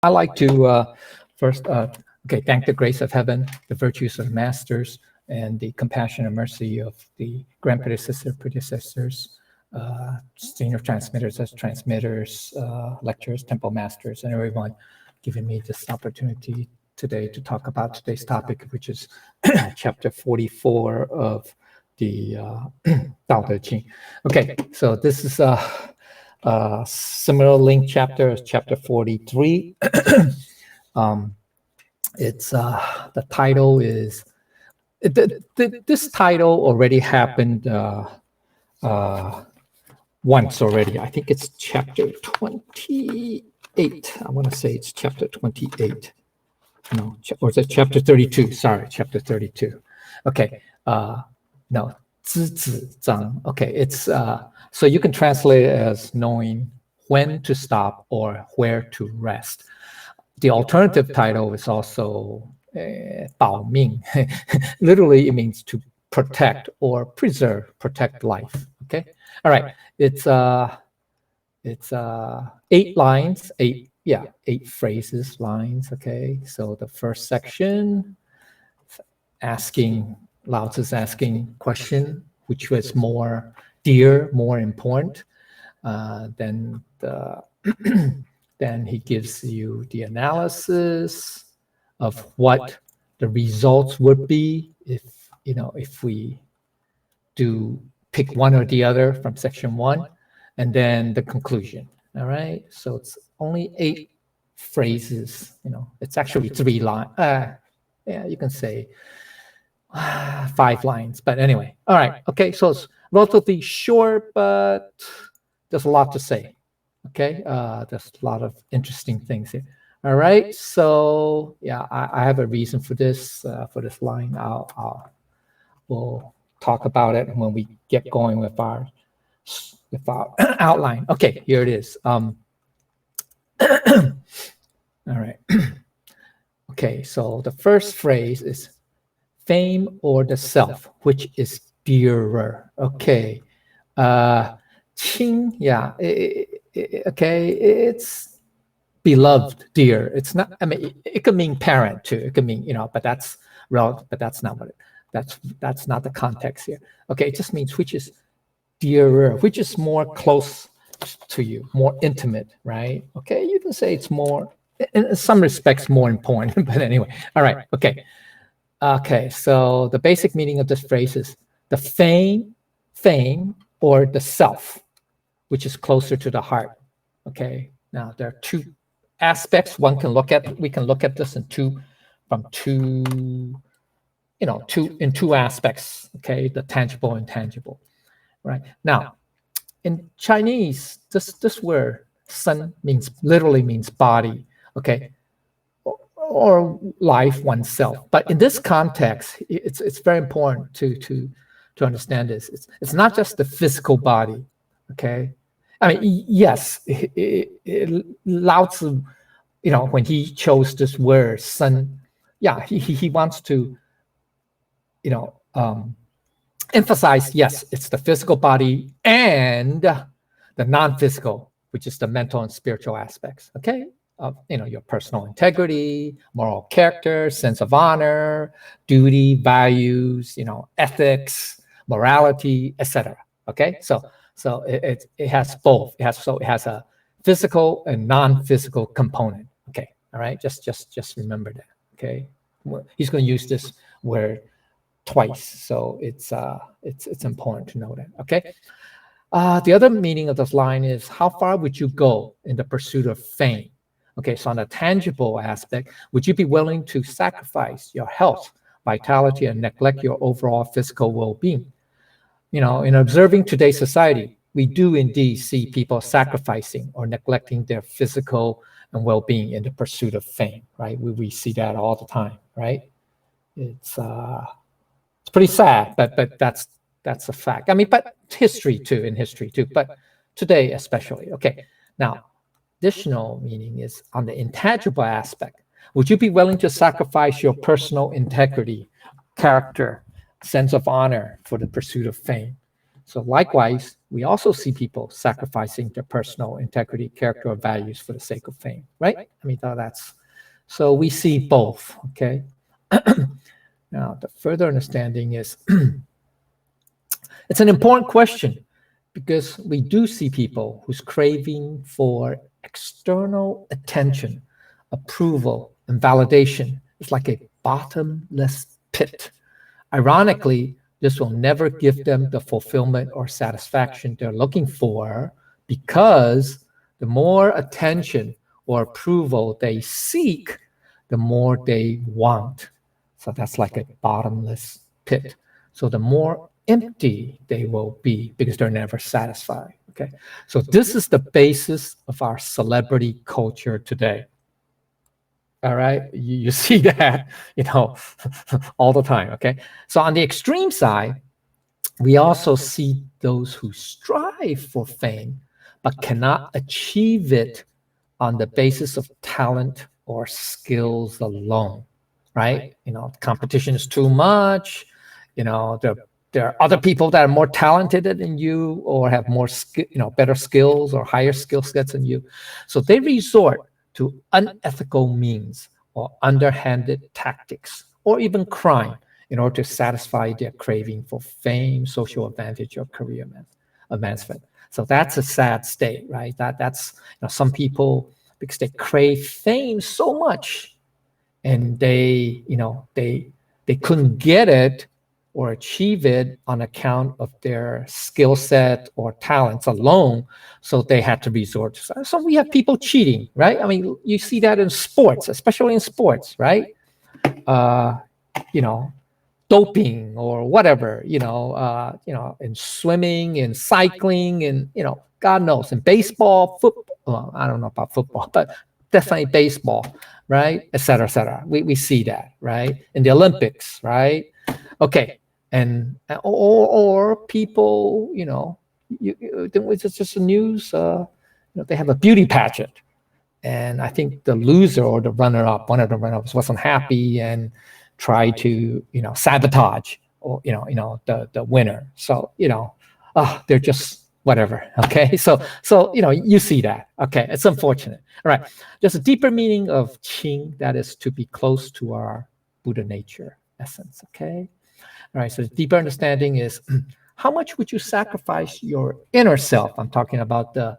I like to first, thank the grace of heaven, the virtues of the masters, and the compassion and mercy of the grand predecessors, senior transmitters as transmitters, lecturers, temple masters, and everyone giving me this opportunity today to talk about today's topic, which is chapter 44 of the Tao Te Ching. Okay, so this is a similar link chapter as chapter 43. It's the title is this title already happened once already. I think it's chapter 28. I want to say it's chapter 28. No, or is it chapter 32? Sorry, chapter 32. Okay. No, 知子章. Okay, it's so you can translate it as knowing when to stop or where to rest. The alternative title is also 保命. Literally, it means to protect or preserve, protect life. Okay. All right. It's 8 lines, 8 phrases, lines. Okay. So the first section, Lao Tzu's asking question, which was more dear, more important. Then then he gives you the analysis of what the results would be if we do pick one or the other from section 1, and then the conclusion. All right. So it's only 8 phrases. It's actually 3 lines. Yeah, you can say 5 lines, but anyway. All right. Okay. So it's relatively short, but there's a lot to say. Okay. There's a lot of interesting things here. All right. So yeah, I have a reason for this line. We'll talk about it when we get going with our outline. Okay. Here it is. All right. Okay. So the first phrase is fame or the self, which is dearer. Okay. Qing, yeah. Okay, it's beloved, dear. It's not. I mean, it could mean parent too. It could mean but that's relative. But that's not what it. That's not the context here. Okay, it just means which is dearer, which is more close to you, more intimate, right? Okay, you can say it's more, in some respects, more important. But anyway, all right. Okay. Okay, so the basic meaning of this phrase is the fame, or the self, which is closer to the heart. Okay, now there are 2 aspects we can look at this in two aspects. Okay, the tangible and intangible. Right now, in Chinese, this word "sen" literally means body. Okay. Or life, oneself. But in this context, it's very important to understand this. It's not just the physical body, okay? I mean, yes, Lao Tzu, when he chose this word, "sen," yeah, he wants to, emphasize, yes, it's the physical body and the non-physical, which is the mental and spiritual aspects, okay? Of your personal integrity, moral character, sense of honor, duty, values, ethics, morality, etc. Okay, so it has both. It has a physical and non-physical component. Okay, all right. Just remember that. Okay, he's going to use this word twice, so it's important to know that. Okay. The other meaning of this line is, how far would you go in the pursuit of fame? Okay, so on a tangible aspect, would you be willing to sacrifice your health, vitality, and neglect your overall physical well-being? In observing today's society, we do indeed see people sacrificing or neglecting their physical and well-being in the pursuit of fame, right? We see that all the time, right? It's pretty sad, but that's a fact. I mean, but in history too, but today especially. Okay, now, additional meaning is on the intangible aspect. Would you be willing to sacrifice your personal integrity, character, sense of honor for the pursuit of fame? So likewise, we also see people sacrificing their personal integrity, character, or values for the sake of fame, right? I mean, that's, so we see both, okay? Now, the further understanding is, it's an important question because we do see people whose craving for external attention, approval, and validation is like a bottomless pit. Ironically, this will never give them the fulfillment or satisfaction they're looking for because the more attention or approval they seek, the more they want. So that's like a bottomless pit. So the more empty they will be because they're never satisfied. Okay. So this is the basis of our celebrity culture today. All right. You see that, all the time. Okay. So on the extreme side, we also see those who strive for fame but cannot achieve it on the basis of talent or skills alone, right? Competition is too much. There are other people that are more talented than you or have more better skills or higher skill sets than you. So they resort to unethical means or underhanded tactics or even crime in order to satisfy their craving for fame, social advantage, or career advancement. So that's a sad state, right? That's some people, because they crave fame so much and they couldn't get it or achieve it on account of their skill set or talents alone, so they had to resort to. So we have people cheating, right? I mean, you see that in sports, especially in sports, right? Doping or whatever, in swimming, in cycling, and God knows, in baseball, football. Well, I don't know about football, but definitely baseball, right? Et cetera, et cetera. We see that, right? In the Olympics, right? Okay, and or people, it's just the news. They have a beauty pageant, and I think the loser or the runner-up, one of the runners, wasn't happy and tried to sabotage or the winner. So they're just whatever. Okay, so you see that. Okay, it's unfortunate. All right, there's a deeper meaning of Qing, that is to be close to our Buddha nature essence. Okay. All right, so the deeper understanding is how much would you sacrifice your inner self? I'm talking about the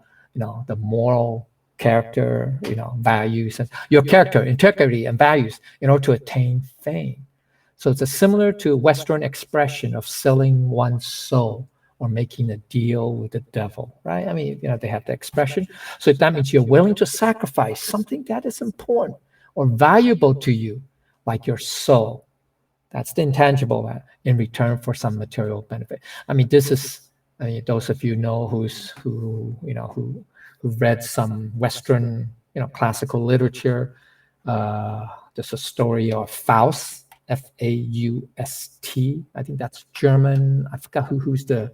moral character, values, and your character, integrity, and values in order to attain fame. So it's similar to Western expression of selling one's soul or making a deal with the devil, right? I mean, they have the expression. So that means you're willing to sacrifice something that is important or valuable to you, like your soul. That's the intangible in return for some material benefit. I mean, this is, those of you know who read some Western, classical literature. There's a story of Faust, Faust. I think that's German. I forgot who's the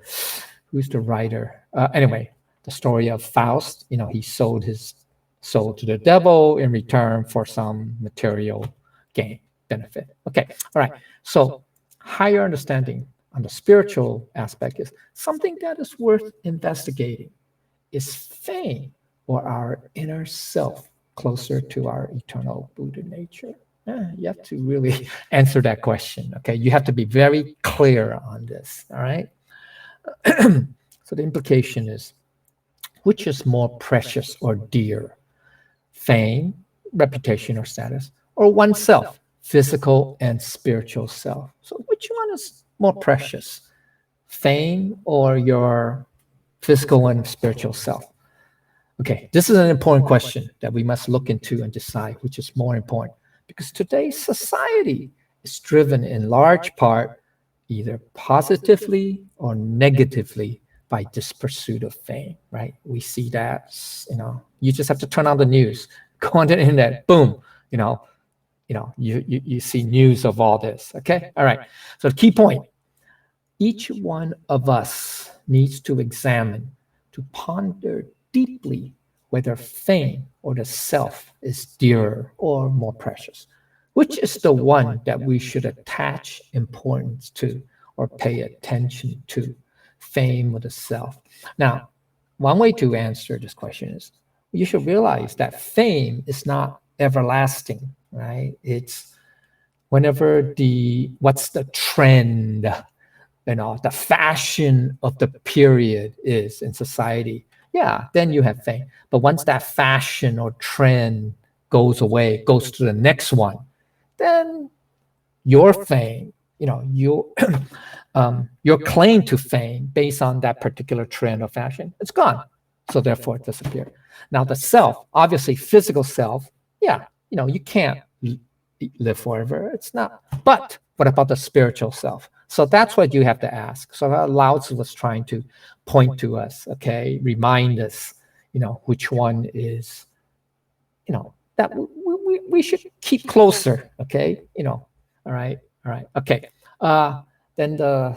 writer. Anyway, the story of Faust. He sold his soul to the devil in return for some material gain, benefit. Okay, all right. So higher understanding on the spiritual aspect is something that is worth investigating. Is fame or our inner self closer to our eternal Buddha nature? You have to really answer that question. Okay, you have to be very clear on this. All right. So the implication is, which is more precious or dear? Fame, reputation, or status, or oneself, physical and spiritual self? So which one is more precious? Fame or your physical and spiritual self? Okay, this is an important question that we must look into and decide which is more important, because today's society is driven in large part either positively or negatively by this pursuit of fame, right? We see that, you just have to turn on the news, go on the internet, boom, you see news of all this. Okay, all right. So the key point, each one of us needs to examine, to ponder deeply whether fame or the self is dearer or more precious. Which is the one that we should attach importance to or pay attention to? fame or the self? Now, one way to answer this question is you should realize that fame is not everlasting, right? It's whenever what's the trend, the fashion of the period is in society, yeah, then you have fame. But once that fashion or trend goes away, goes to the next one, then your fame, your claim to fame based on that particular trend or fashion, it's gone. So therefore it disappeared. Now the self, obviously physical self, yeah, you can't live forever. It's not. But what about the spiritual self? So that's what you have to ask. So Lao Tzu was trying to point to us, okay, remind us, which one is, that we should keep closer, okay, all right, okay. Then the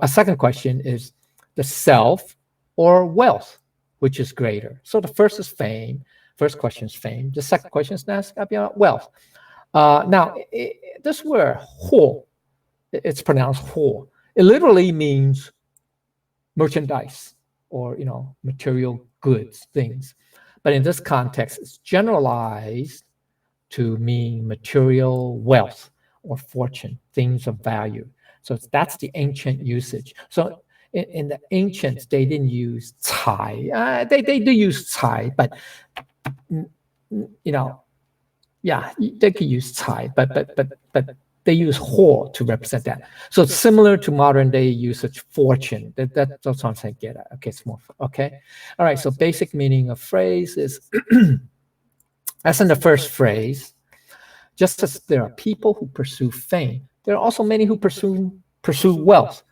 second question is the self or wealth, which is greater. So the first is fame. First question is fame. The second question is about wealth. Now, this word "ho," it's pronounced "ho." It literally means merchandise or material goods, things. But in this context, it's generalized to mean material wealth or fortune, things of value. So that's the ancient usage. So in the ancients, they didn't use cai. They do use cai, but yeah, they could use cai, but they use ho to represent that. So it's similar to modern day usage fortune. That's what I'm saying. Get it? Okay, it's more okay. All right. So basic meaning of phrase is, as in the first phrase, just as there are people who pursue fame, there are also many who pursue wealth.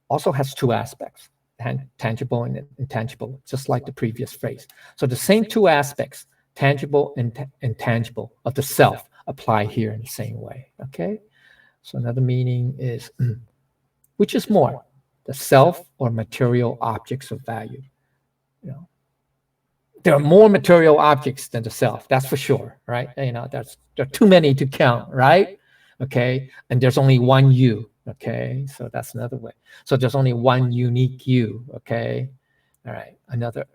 Also has two aspects, tangible and intangible, just like the previous phrase. So the same two aspects, tangible and intangible of the self, apply here in the same way. Okay. So another meaning is, which is more, the self or material objects of value? There are more material objects than the self, that's for sure, right? There are too many to count, right? Okay, and there's only one you, okay? So that's another way. So there's only one unique you, okay? All right, another.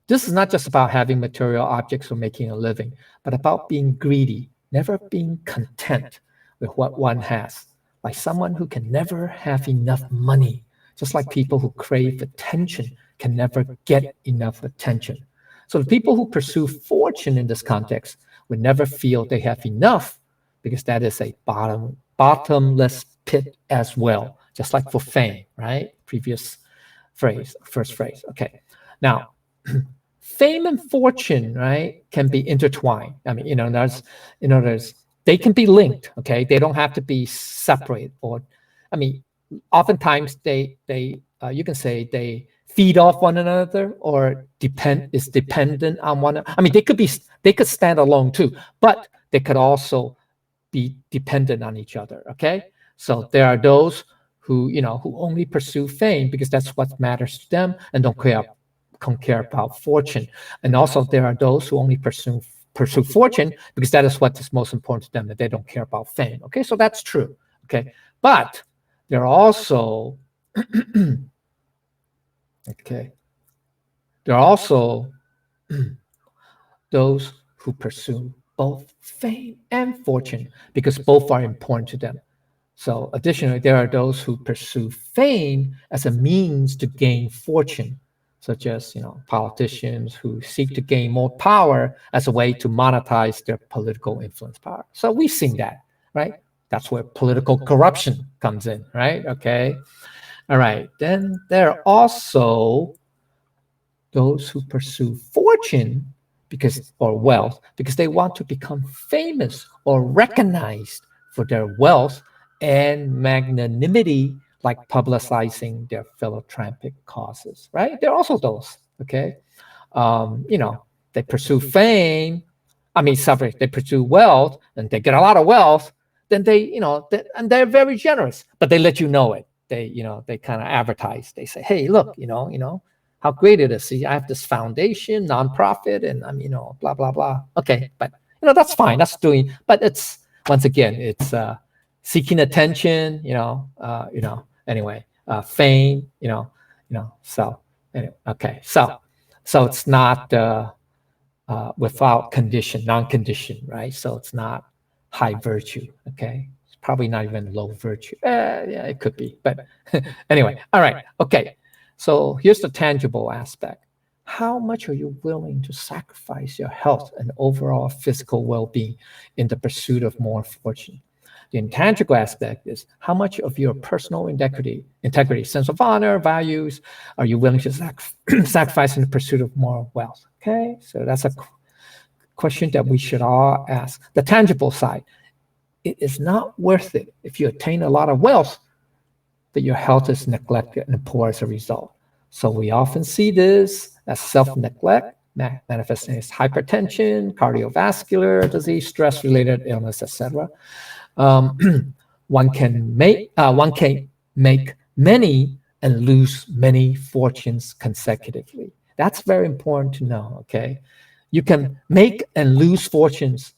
This is not just about having material objects or making a living, but about being greedy, never being content with what one has. Like someone who can never have enough money, just like people who crave attention can never get enough attention. So the people who pursue fortune in this context would never feel they have enough, because that is a bottomless pit as well, just like for fame, right? Previous phrase, first phrase. Okay. Now, fame and fortune, right, can be intertwined. I mean, they can be linked. Okay, they don't have to be separate. Or, I mean, oftentimes you can say they feed off one another or is dependent on one. I mean, they could stand alone too, but they could also be dependent on each other. Okay, so there are those who only pursue fame because that's what matters to them and don't care about fortune. And also there are those who only pursue fortune because that is what is most important to them, that they don't care about fame. Okay, so that's true. Okay, but there are also those who pursue both fame and fortune because both are important to them. So additionally, there are those who pursue fame as a means to gain fortune, such as politicians who seek to gain more power as a way to monetize their political influence power. So we've seen that, right? That's where political corruption comes in, right? Okay. All right. Then there are also those who pursue fortune or wealth because they want to become famous or recognized for their wealth and magnanimity, like publicizing their philanthropic causes, right? There are also those, okay? They pursue fame. They pursue wealth and they get a lot of wealth. Then and they're very generous, but they let you know it. They kind of advertise. They say, hey, look, how great it is. See, I have this foundation, nonprofit, and I'm, blah, blah, blah. Okay, but, that's fine. That's but it's, once again, it's seeking attention, anyway, fame, so anyway, okay. So it's not without condition, non-conditioned, right? So it's not high virtue, okay? It's probably not even low virtue. Yeah, it could be, but anyway, all right, okay. So here's the tangible aspect. How much are you willing to sacrifice your health and overall physical well-being in the pursuit of more fortune? The intangible aspect is how much of your personal integrity, sense of honor, values, are you willing to sacrifice in the pursuit of more wealth? Okay, so that's a question that we should all ask. The tangible side, it is not worth it if you attain a lot of wealth, but your health is neglected and poor as a result. So we often see this as self-neglect, manifesting as hypertension, cardiovascular disease, stress-related illness, etc. One can make many and lose many fortunes consecutively. That's very important to know, okay? You can make and lose fortunes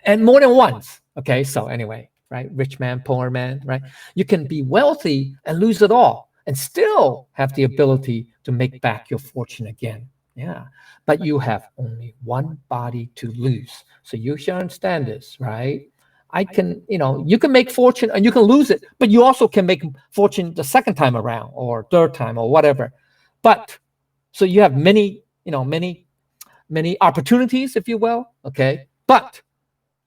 and more than once, okay? So anyway, right? Rich man, poor man, right? You can be wealthy and lose it all and still have the ability to make back your fortune again. Yeah, but you have only one body to lose. So you should understand this, right? I can, you can make fortune and you can lose it, but you also can make fortune the second time around or third time or whatever. But so you have many opportunities, if you will, okay? But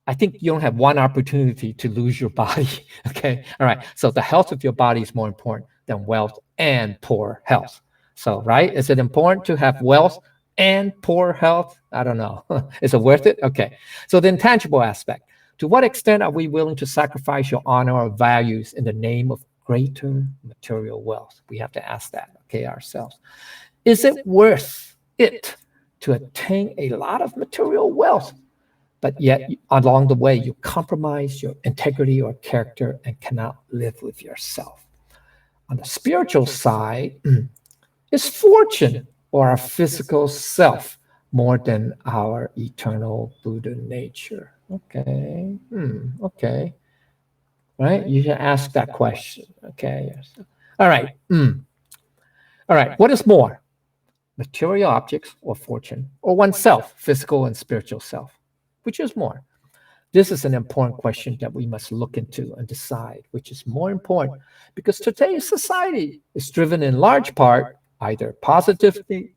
I think you don't have one opportunity to lose your body, okay? All right, so the health of your body is more important than wealth and poor health. So, right, is it important to have wealth and poor health? I don't know. Is it worth it? Okay, so the intangible aspect. To what extent are we willing to sacrifice your honor or values in the name of greater material wealth? We have to ask that, okay, ourselves. Is it worth it to attain a lot of material wealth, but yet along the way you compromise your integrity or character and cannot live with yourself? On the spiritual side, is fortune or our physical self more than our eternal Buddha nature? Okay, okay, right? You should ask that question, okay? All right, all right, what is more? Material objects or fortune, or oneself, physical and spiritual self? Which is more? This is an important question that we must look into and decide which is more important, because today's society is driven in large part either positively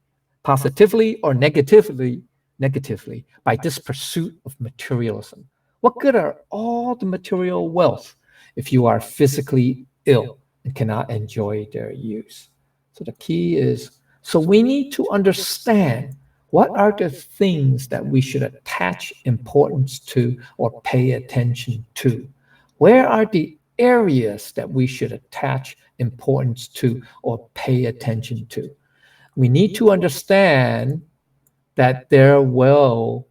or negatively by this pursuit of materialism. What good are all the material wealth if you are physically ill and cannot enjoy their use? So the key is, so we need to understand what are the things that we should attach importance to or pay attention to? Where are the areas that we should attach importance to or pay attention to? We need to understand that there will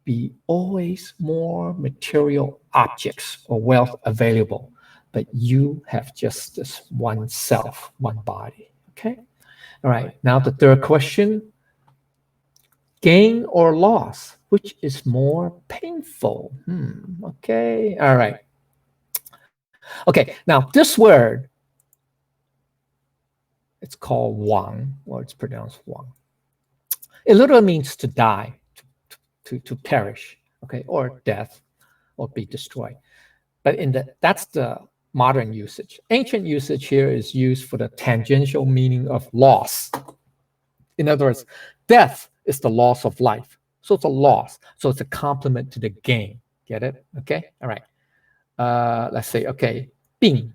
be always more material objects or wealth available, but you have just this one self, one body, okay? All right, now the third question, gain or loss, which is more painful? Okay, all right. Okay, now this word, it's called wang, or it's pronounced wang. It literally means to die, to perish, okay, or death, or be destroyed. But that's the modern usage. Ancient usage here is used for the tangential meaning of loss. In other words, death is the loss of life. So it's a loss. So it's a complement to the gain. Get it? Okay? All right. Let's say, okay, 病.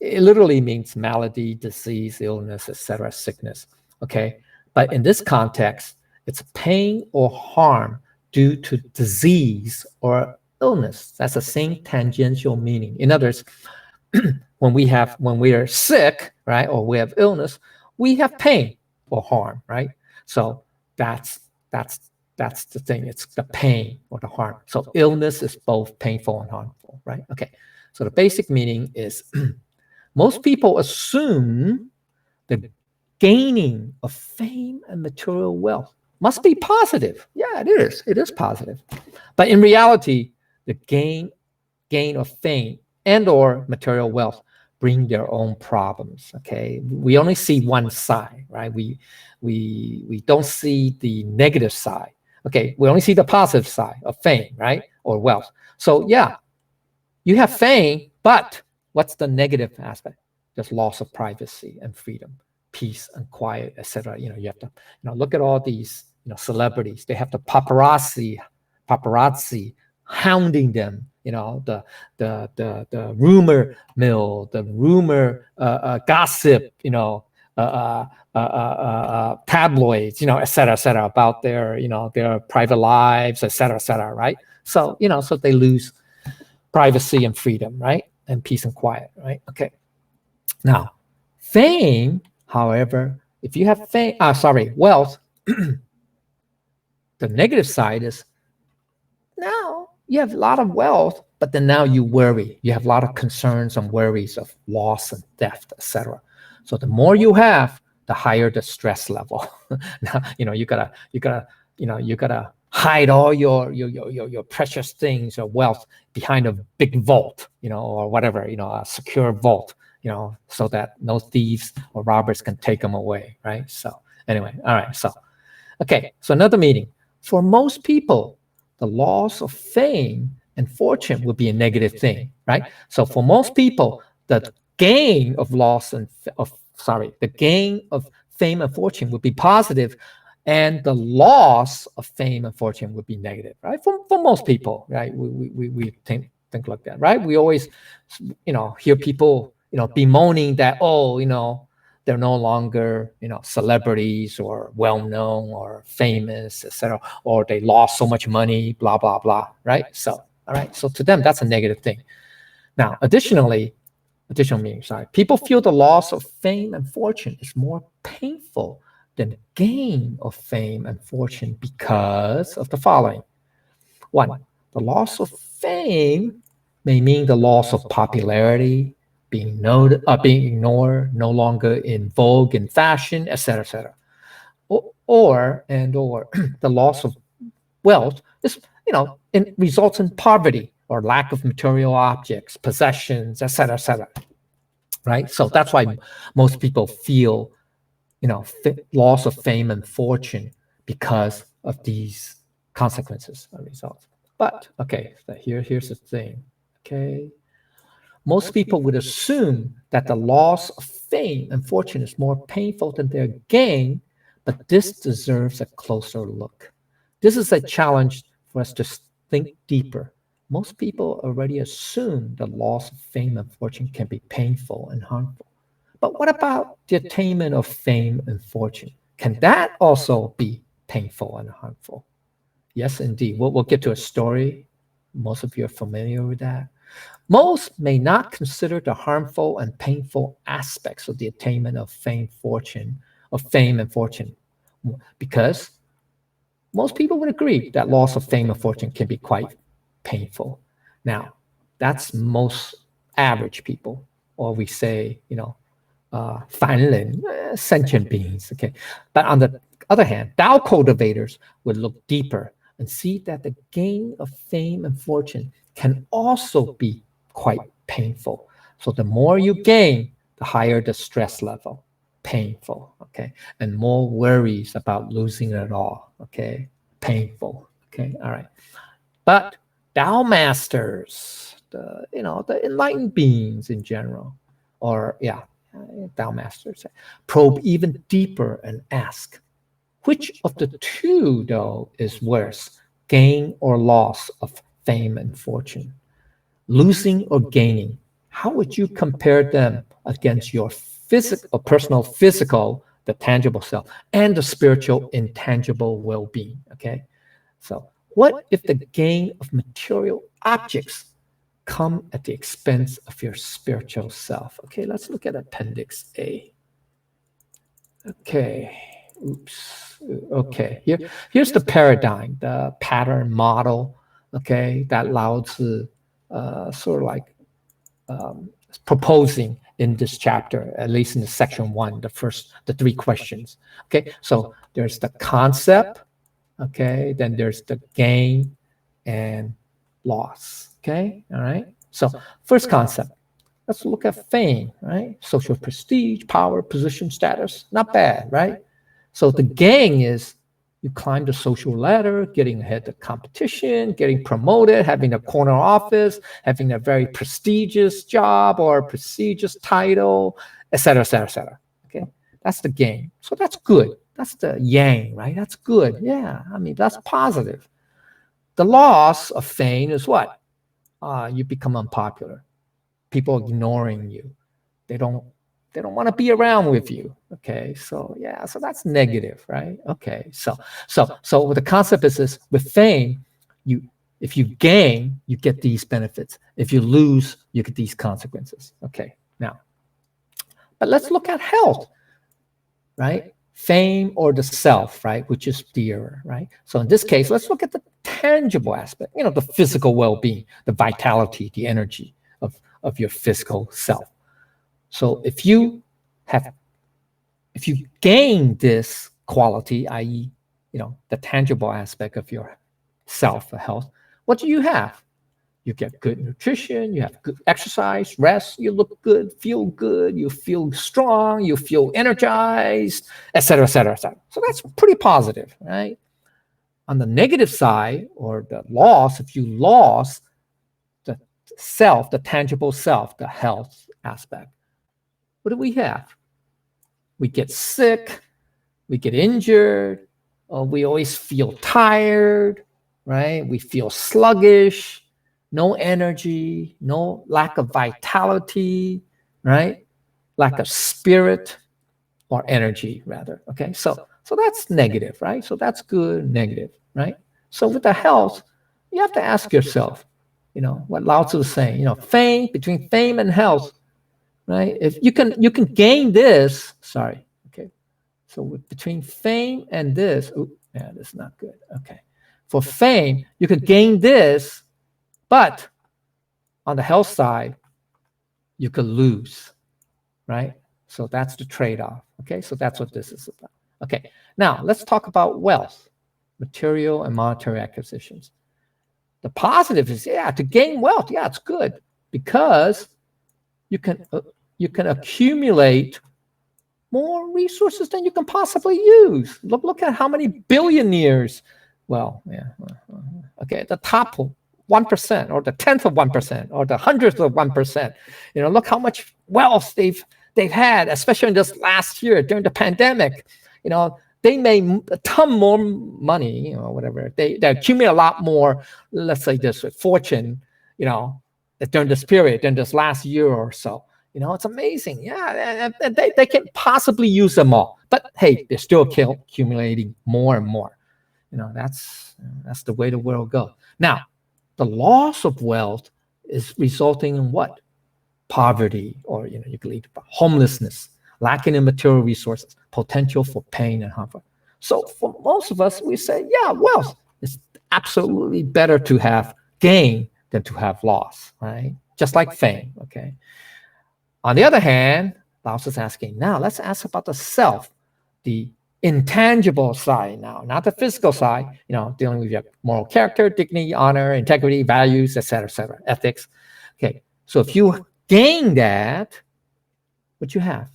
It literally means malady, disease, illness, etc., sickness. Okay? But in this context, it's pain or harm due to disease or illness. That's the same tangential meaning. In other words, when we are sick, right, or we have illness, we have pain or harm, right? So that's the thing. It's the pain or the harm. So illness is both painful and harmful, right? Okay. So the basic meaning is most people assume the gaining of fame and material wealth must be positive. Yeah, it is. It is positive. But in reality, the gain of fame and or material wealth bring their own problems. Okay, we only see one side, right? We don't see the negative side. Okay, we only see the positive side of fame, right, or wealth. So yeah, you have fame, but what's the negative aspect? There's loss of privacy and freedom, peace and quiet, etc. You have to, look at all these, celebrities. They have the paparazzi hounding them. The rumor mill, the rumor gossip. Tabloids, et cetera, about their private lives, et cetera, right? So, so they lose privacy and freedom, right? And peace and quiet, right? Okay. Now, fame, however, if you have wealth, the negative side is now you have a lot of wealth, but then now you worry. You have a lot of concerns and worries of loss and theft, etc. So the more you have, the higher the stress level. Now, you gotta hide all your precious things or wealth behind a big vault, or whatever, a secure vault, so that no thieves or robbers can take them away, right? So anyway, all right. So, okay. So another meaning. For most people, the loss of fame and fortune would be a negative thing, right? So for most people, the gain of fame and fortune would be positive, and the loss of fame and fortune would be negative, right? For most people, right? We think like that, right? We always, hear people, bemoaning that, they're no longer, celebrities or well-known or famous, etc., or they lost so much money, blah, blah, blah, right? So, all right. So to them, that's a negative thing. Now, additional meaning, people feel the loss of fame and fortune is more painful than gain of fame and fortune because of the following. One, the loss of fame may mean the loss of popularity, being ignored, no longer in vogue in fashion, etc., etc. Or the loss of wealth is, results in poverty or lack of material objects, possessions, etc., etc. Right? So that's why most people feel, loss of fame and fortune because of these consequences or results. But okay, so here's the thing. Okay. Most people would assume that the loss of fame and fortune is more painful than their gain, but this deserves a closer look. This is a challenge for us to think deeper. Most people already assume the loss of fame and fortune can be painful and harmful. But what about the attainment of fame and fortune? Can that also be painful and harmful? Yes, indeed. We'll get to a story. Most of you are familiar with that. Most may not consider the harmful and painful aspects of the attainment of fame and fortune, because most people would agree that loss of fame and fortune can be quite painful. Now, that's most average people, or we say, 凡人, sentient beings. Okay, but on the other hand, Tao cultivators would look deeper and see that the gain of fame and fortune can also be quite painful. So the more you gain, the higher the stress level. Painful, okay, and more worries about losing it all. Okay, painful. Okay, all right. But Tao masters, the enlightened beings in general, or Tao masters, probe even deeper and ask, which of the two, though, is worse, gain or loss of fame and fortune? Losing or gaining? How would you compare them against your personal physical, the tangible self, and the spiritual, intangible well-being? Okay, so what if the gain of material objects come at the expense of your spiritual self? Okay, let's look at Appendix A. Okay, oops. Okay, here's the paradigm, the pattern model, okay, that Lao Tzu sort of like proposing in this chapter, at least in the section 1, the 3 questions. Okay, so there's the concept, okay, then there's the gain and loss. Okay, all right. So first concept, let's look at fame, right? Social prestige, power, position, status, not bad, right? So the gain is you climb the social ladder, getting ahead of competition, getting promoted, having a corner office, having a very prestigious job or a prestigious title, etc., etc., etc. Okay, that's the gain. So that's good. That's the yang, right? That's good. Yeah, I mean, that's positive. The loss of fame is what? You become unpopular. People ignoring you. They don't want to be around with you. Okay, so yeah, so that's negative, right? Okay, so the concept is this: with fame, if you gain, you get these benefits. If you lose, you get these consequences. Okay, now, but let's look at health, right? Fame or the self, right, which is dearer, right? So in this case, let's look at the tangible aspect, the physical well-being, the vitality, the energy of your physical self. So if you gain this quality, i.e., the tangible aspect of your self, health, what do you have? You get good nutrition, you have good exercise, rest, you look good, you feel strong, you feel energized, etc., etc., etc. So that's pretty positive, right? On the negative side, or the loss, if you lost the self, the tangible self, the health aspect, what do we have? We get sick, we get injured, we always feel tired, right? We feel sluggish, no energy, no lack of vitality, right? Lack of spirit or energy, rather. Okay, so that's negative, right? So that's good, negative, right? So with the health, you have to ask yourself, what Lao Tzu is saying, fame, between fame and health, right? If you can gain this, sorry, okay. So between fame and this, yeah, that's not good. Okay. For fame, you could gain this, but on the health side, you could lose, right? So that's the trade-off. Okay, so that's what this is about. Okay, now let's talk about wealth, material and monetary acquisitions. The positive is, yeah, to gain wealth, yeah, it's good because you can accumulate more resources than you can possibly use. Look at how many billionaires. Well, yeah, okay, the top 1% or the 10th of 1% or the 100th of 1%. Look how much wealth they've had, especially in this last year during the pandemic. They made a ton more money, whatever. They accumulate a lot more, let's say this, fortune, during this period, during this last year or so. It's amazing. Yeah, and they can possibly use them all. But hey, they're still accumulating more and more. That's the way the world goes. Now, the loss of wealth is resulting in what? Poverty, or you can lead homelessness, lacking in material resources, potential for pain and harm. So for most of us, we say, yeah, wealth is absolutely better to have gain than to have loss, right? Just like fame, okay? On the other hand, Lao Tzu is asking, now let's ask about the self, the intangible side now, not the physical side, dealing with your moral character, dignity, honor, integrity, values, etc., ethics. Okay, so if you gain that, what you have?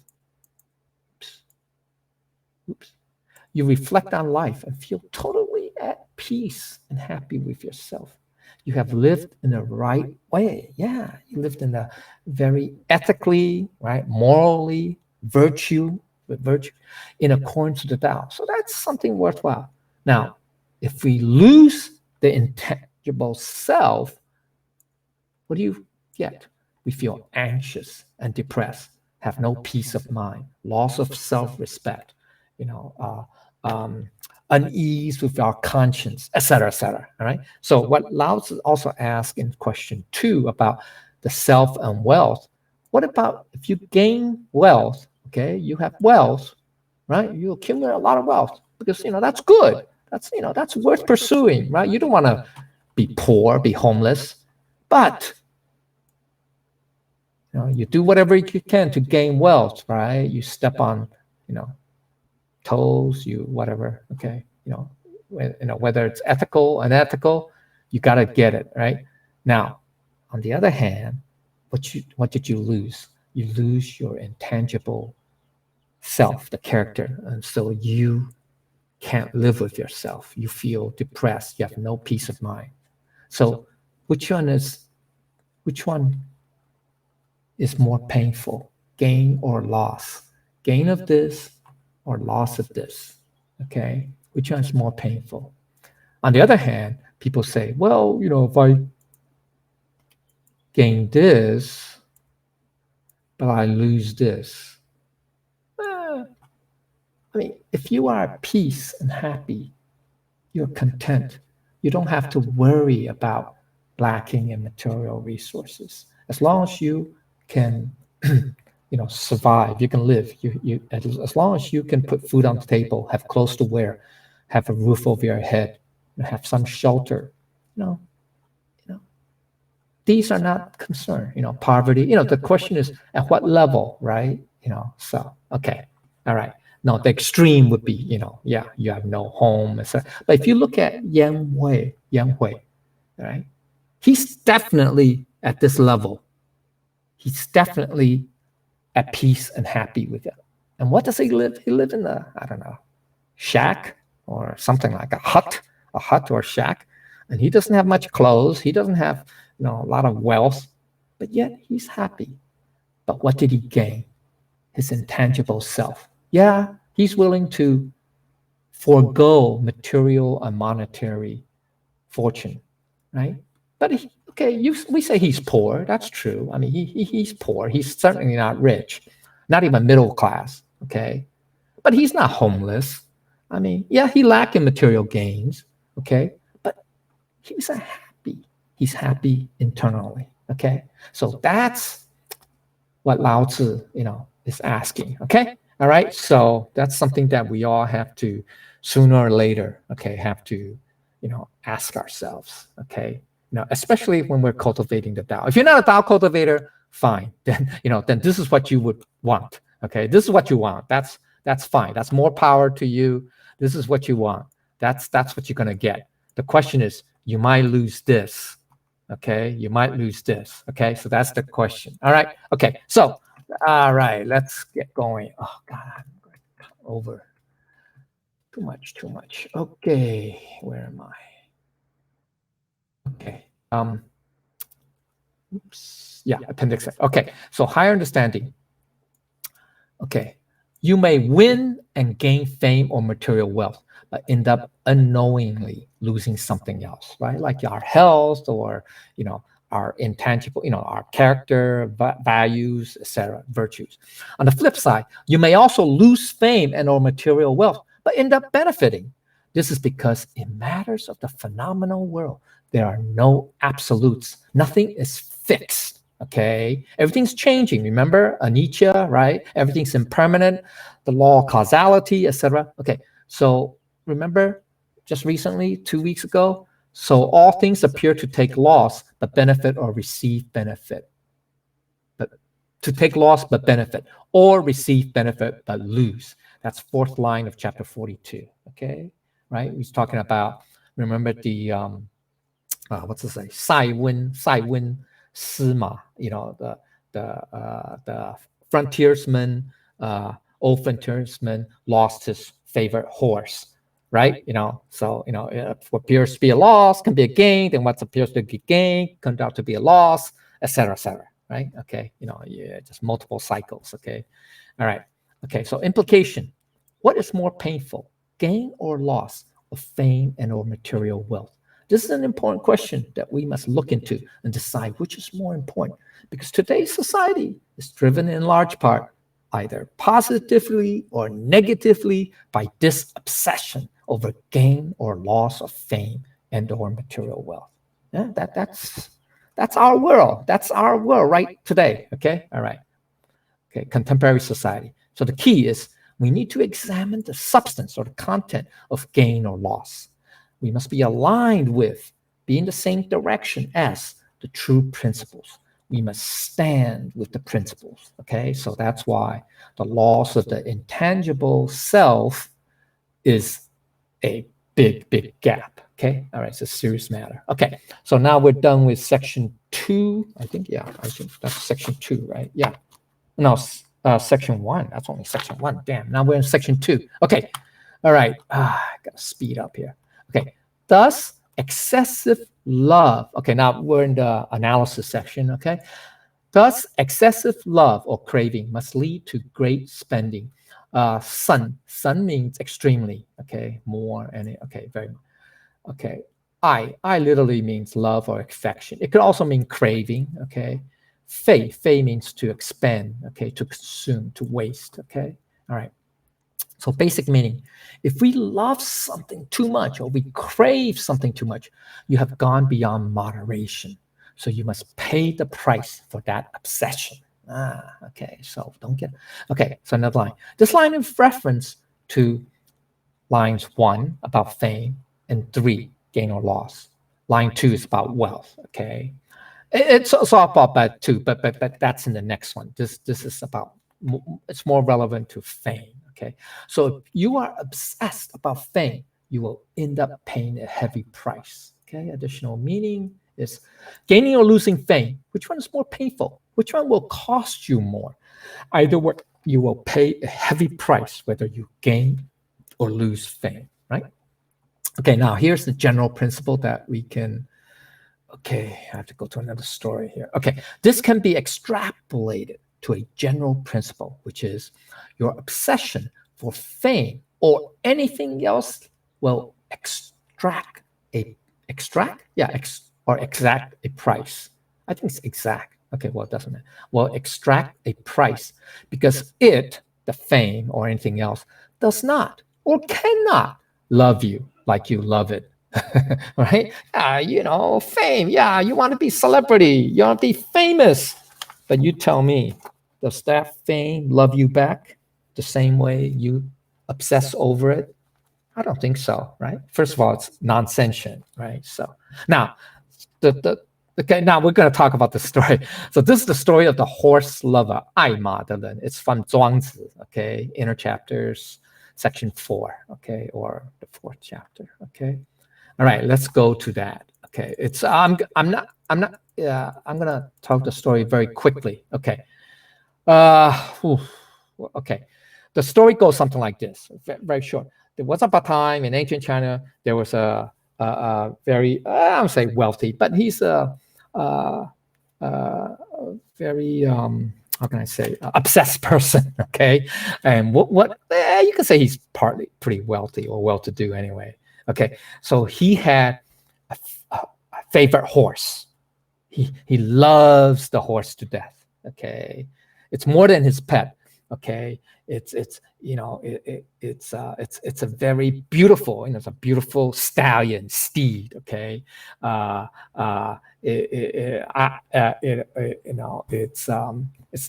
Oops. You reflect on life and feel totally at peace and happy with yourself. You have lived in the right way. Yeah, you lived in a very ethically, right, morally, with virtue, in accordance with the Tao. So that's something worthwhile. Now, if we lose the intangible self, what do you get? We feel anxious and depressed, have no peace of mind, loss of self-respect, unease with our conscience, etc., etc. All right. So what Lao Tzu also asked in question 2 about the self and wealth. What about if you gain wealth? Okay, you have wealth, right? You accumulate a lot of wealth because that's good. That's worth pursuing, right? You don't want to be poor, be homeless, but you do whatever you can to gain wealth, right? You step on, toes, you whatever, okay, whether it's ethical, unethical, you got to get it right. Now, on the other hand, what did you lose? You lose your intangible self, the character, and so you can't live with yourself. You feel depressed. You have no peace of mind. So which one is more painful, gain or loss? Gain of this or loss of this? Okay, which one is more painful? On the other hand, people say, well, if I gain this, but I lose this. If you are at peace and happy, you're content. You don't have to worry about lacking in material resources. As long as you can, survive, you can live. As long as you can put food on the table, have clothes to wear, have a roof over your head, have some shelter, these are not concern. Poverty. The question is at what level, right? So okay, all right. No, the extreme would be, you have no home, etc. But if you look at Yan Hui, right? He's definitely at this level. He's definitely at peace and happy with it. And what does he live? He lives in I don't know, shack or something like a hut or shack. And he doesn't have much clothes. He doesn't have, a lot of wealth, but yet he's happy. But what did he gain? His intangible self. Yeah, he's willing to forego material and monetary fortune, right? But we say he's poor. That's true. He's poor. He's certainly not rich, not even middle class. Okay, but he's not homeless. He lacked in material gains. Okay, but he's happy. He's happy internally. Okay, so that's what Lao Tzu, is asking. Okay, all right. So that's something that we all have to sooner or later. Okay, have to, ask ourselves. Okay. Especially when we're cultivating the Tao. If you're not a Tao cultivator, fine. Then this is what you would want. Okay, this is what you want. That's fine. That's more power to you. This is what you want. That's what you're gonna get. The question is, you might lose this. Okay, you might lose this. Okay, so that's the question. All right. Okay. So, all right. Let's get going. Oh God, I'm over. Too much. Okay, where am I? Okay. Oops. Yeah, appendix. Okay. So higher understanding. Okay. You may win and gain fame or material wealth, but end up unknowingly losing something else, right? Like our health or, our intangible, our character, values, etc., virtues. On the flip side, you may also lose fame and or material wealth, but end up benefiting. This is because in matters of the phenomenal world, there are no absolutes. Nothing is fixed. Okay, everything's changing. Remember anicca, right? Everything's impermanent. The law of causality, etc. Okay, so remember just recently, 2 weeks ago. So all things appear to take loss, but benefit or receive benefit. But to take loss but benefit, or receive benefit but lose. That's fourth line of chapter 42. Okay, right? He's talking about. Remember the what's it say? 塞温 司马, the frontiersman, old frontiersman lost his favorite horse, right? So what appears to be a loss can be a gain, then what appears to be a gain comes out to be a loss, etc., right? Okay, just multiple cycles. Okay, all right. Okay, so implication: what is more painful, gain or loss of fame and or material wealth? This is an important question that we must look into and decide which is more important, because today's society is driven in large part either positively or negatively by this obsession over gain or loss of fame and or material wealth. Yeah, that's our world. That's our world right today. Okay, all right. Okay, contemporary society. So the key is we need to examine the substance or the content of gain or loss. We must be aligned with, be in the same direction as the true principles. We must stand with the principles. Okay, so that's why the loss of the intangible self is a big gap. Okay, all right, it's a serious matter. Okay, so now we're done with section 2. I think that's section 2, right? Yeah. No, section 1. That's only section 1. Damn. Now we're in section 2. Okay. All right. I gotta speed up here. Okay. Thus, excessive love. Okay. Now we're in the analysis section. Okay. Thus, excessive love or craving must lead to great spending. Sun means extremely. Okay. More and okay. Very. Okay. I literally means love or affection. It could also mean craving. Okay. Fei means to expend, okay, to consume, to waste, okay? All right. So basic meaning, if we love something too much or we crave something too much, you have gone beyond moderation. So you must pay the price for that obsession. Okay, so don't get, okay, so another line. This line is reference to lines 1 about fame and 3, gain or loss. Line 2 is about wealth, okay? It's also about that too, but that's in the next one. This is about, it's more relevant to fame. Okay, so if you are obsessed about fame, you will end up paying a heavy price. Okay, additional meaning is gaining or losing fame. Which one is more painful? Which one will cost you more? Either way, you will pay a heavy price whether you gain or lose fame. Right? Okay, now here's the general principle that we can. Okay, I have to go to another story here. Okay, this can be extrapolated to a general principle, which is your obsession for fame or anything else will exact a price. I think it's exact. Okay, well, it doesn't matter. Will extract a price because it, the fame or anything else, does not or cannot love you like you love it. Right? Fame. Yeah, you want to be celebrity. You want to be famous. But you tell me, does that fame love you back the same way you obsess over it? I don't think so, right? First of all, it's non-sentient, right? So now, now we're going to talk about the story. So this is the story of the horse lover, 爱马的人. It's from 庄子, okay? Inner chapters, section 4, okay? Or the 4th chapter, okay? All right, let's go to that. Okay, it's I'm gonna tell the story very quickly. Okay, okay, the story goes something like this. Very short. There was a time in ancient China. There was a very I don't say wealthy, but he's a very how can I say obsessed person. Okay, and what you can say he's partly pretty wealthy or well-to-do anyway. Okay, so he had a favorite horse. He loves the horse to death. Okay, it's more than his pet. Okay, it's a very beautiful, it's a beautiful stallion steed. Okay, it's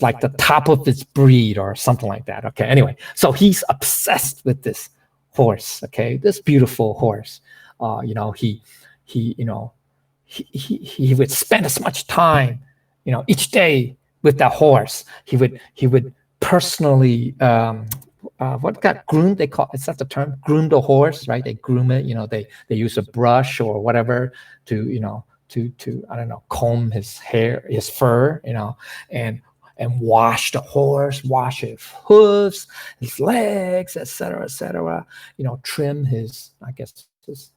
like the top of its breed or something like that. Okay, anyway, so he's obsessed with this horse. Okay, this beautiful horse. He would spend as much time, each day with that horse. He would personally what got groomed, they call, is that the term, groom the horse, right? They groom it, they use a brush or whatever to I don't know, comb his hair, his fur, and wash the horse, wash his hooves, his legs, etc., trim his, I guess, his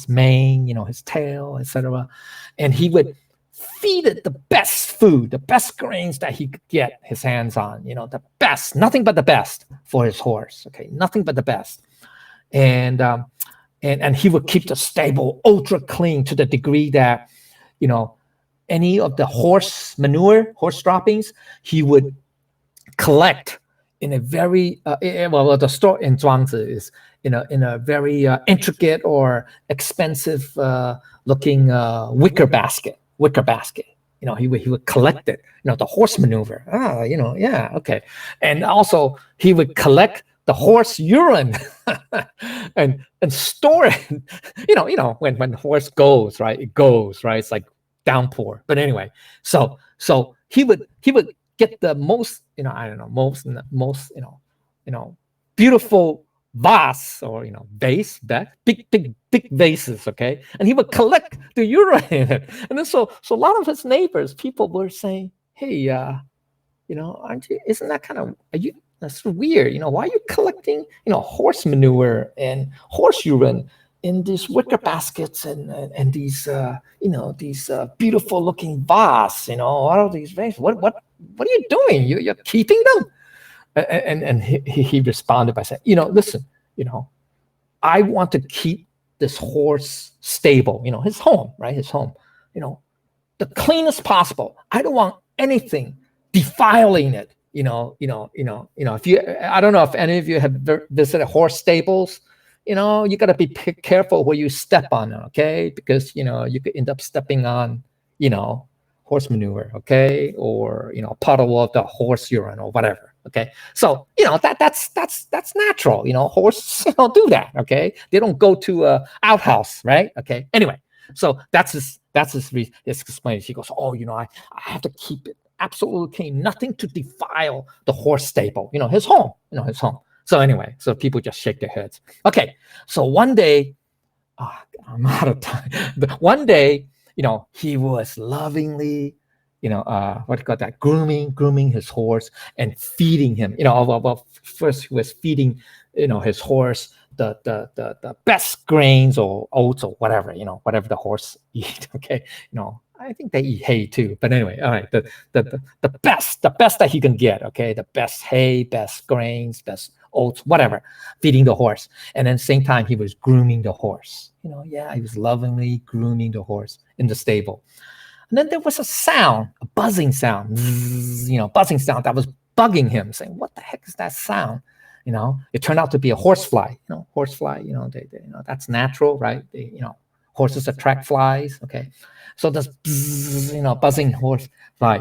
mane, his tail, etc. And he would feed it the best food, the best grains that he could get his hands on, the best, nothing but the best for his horse. Okay, nothing but the best. And he would keep the stable ultra clean to the degree that, any of the horse manure, horse droppings, he would collect in a very the store in Zhuangzi is in a very intricate or expensive looking wicker basket. He would collect it. The horse maneuver. Okay. And also he would collect the horse urine and store it. When the horse goes, right? It goes, right? It's like downpour. But anyway, so he would get the most, I don't know, most beautiful vase or vase, big vases, okay, and he would collect the urine in it. And then so a lot of his neighbors, people were saying, hey, aren't you, isn't that kind of, are you, that's weird, why are you collecting horse manure and horse urine in these wicker baskets and these these beautiful looking vase, what are these vases, what are you doing, you're keeping them? And he responded by saying, listen, I want to keep this horse stable, his home, right? His home, the cleanest possible. I don't want anything defiling it. If you, I don't know if any of you have visited horse stables, you got to be careful where you step on it, okay? Because, you could end up stepping on, horse manure, okay? Or, a puddle of the horse urine or whatever. Okay, so that's natural. Horses don't do that. Okay, they don't go to a outhouse, right? Okay. Anyway, so that's his explanation. He goes, oh, I have to keep it absolutely clean, nothing to defile the horse stable. His home. His home. So anyway, so people just shake their heads. Okay, so one day, I'm out of time. But one day, he was lovingly, what do you call that? Grooming his horse and feeding him. Well, first he was feeding, his horse the best grains or oats or whatever, whatever the horse eat. Okay, I think they eat hay too. But anyway, all right, the best that he can get. Okay, the best hay, best grains, best oats, whatever, feeding the horse. And then same time he was grooming the horse. He was lovingly grooming the horse in the stable. And then there was a sound, a buzzing sound, buzzing sound that was bugging him, saying, what the heck is that sound? It turned out to be a horsefly. Horsefly, they that's natural, right? Horses attract flies, okay? So this, buzzing horsefly,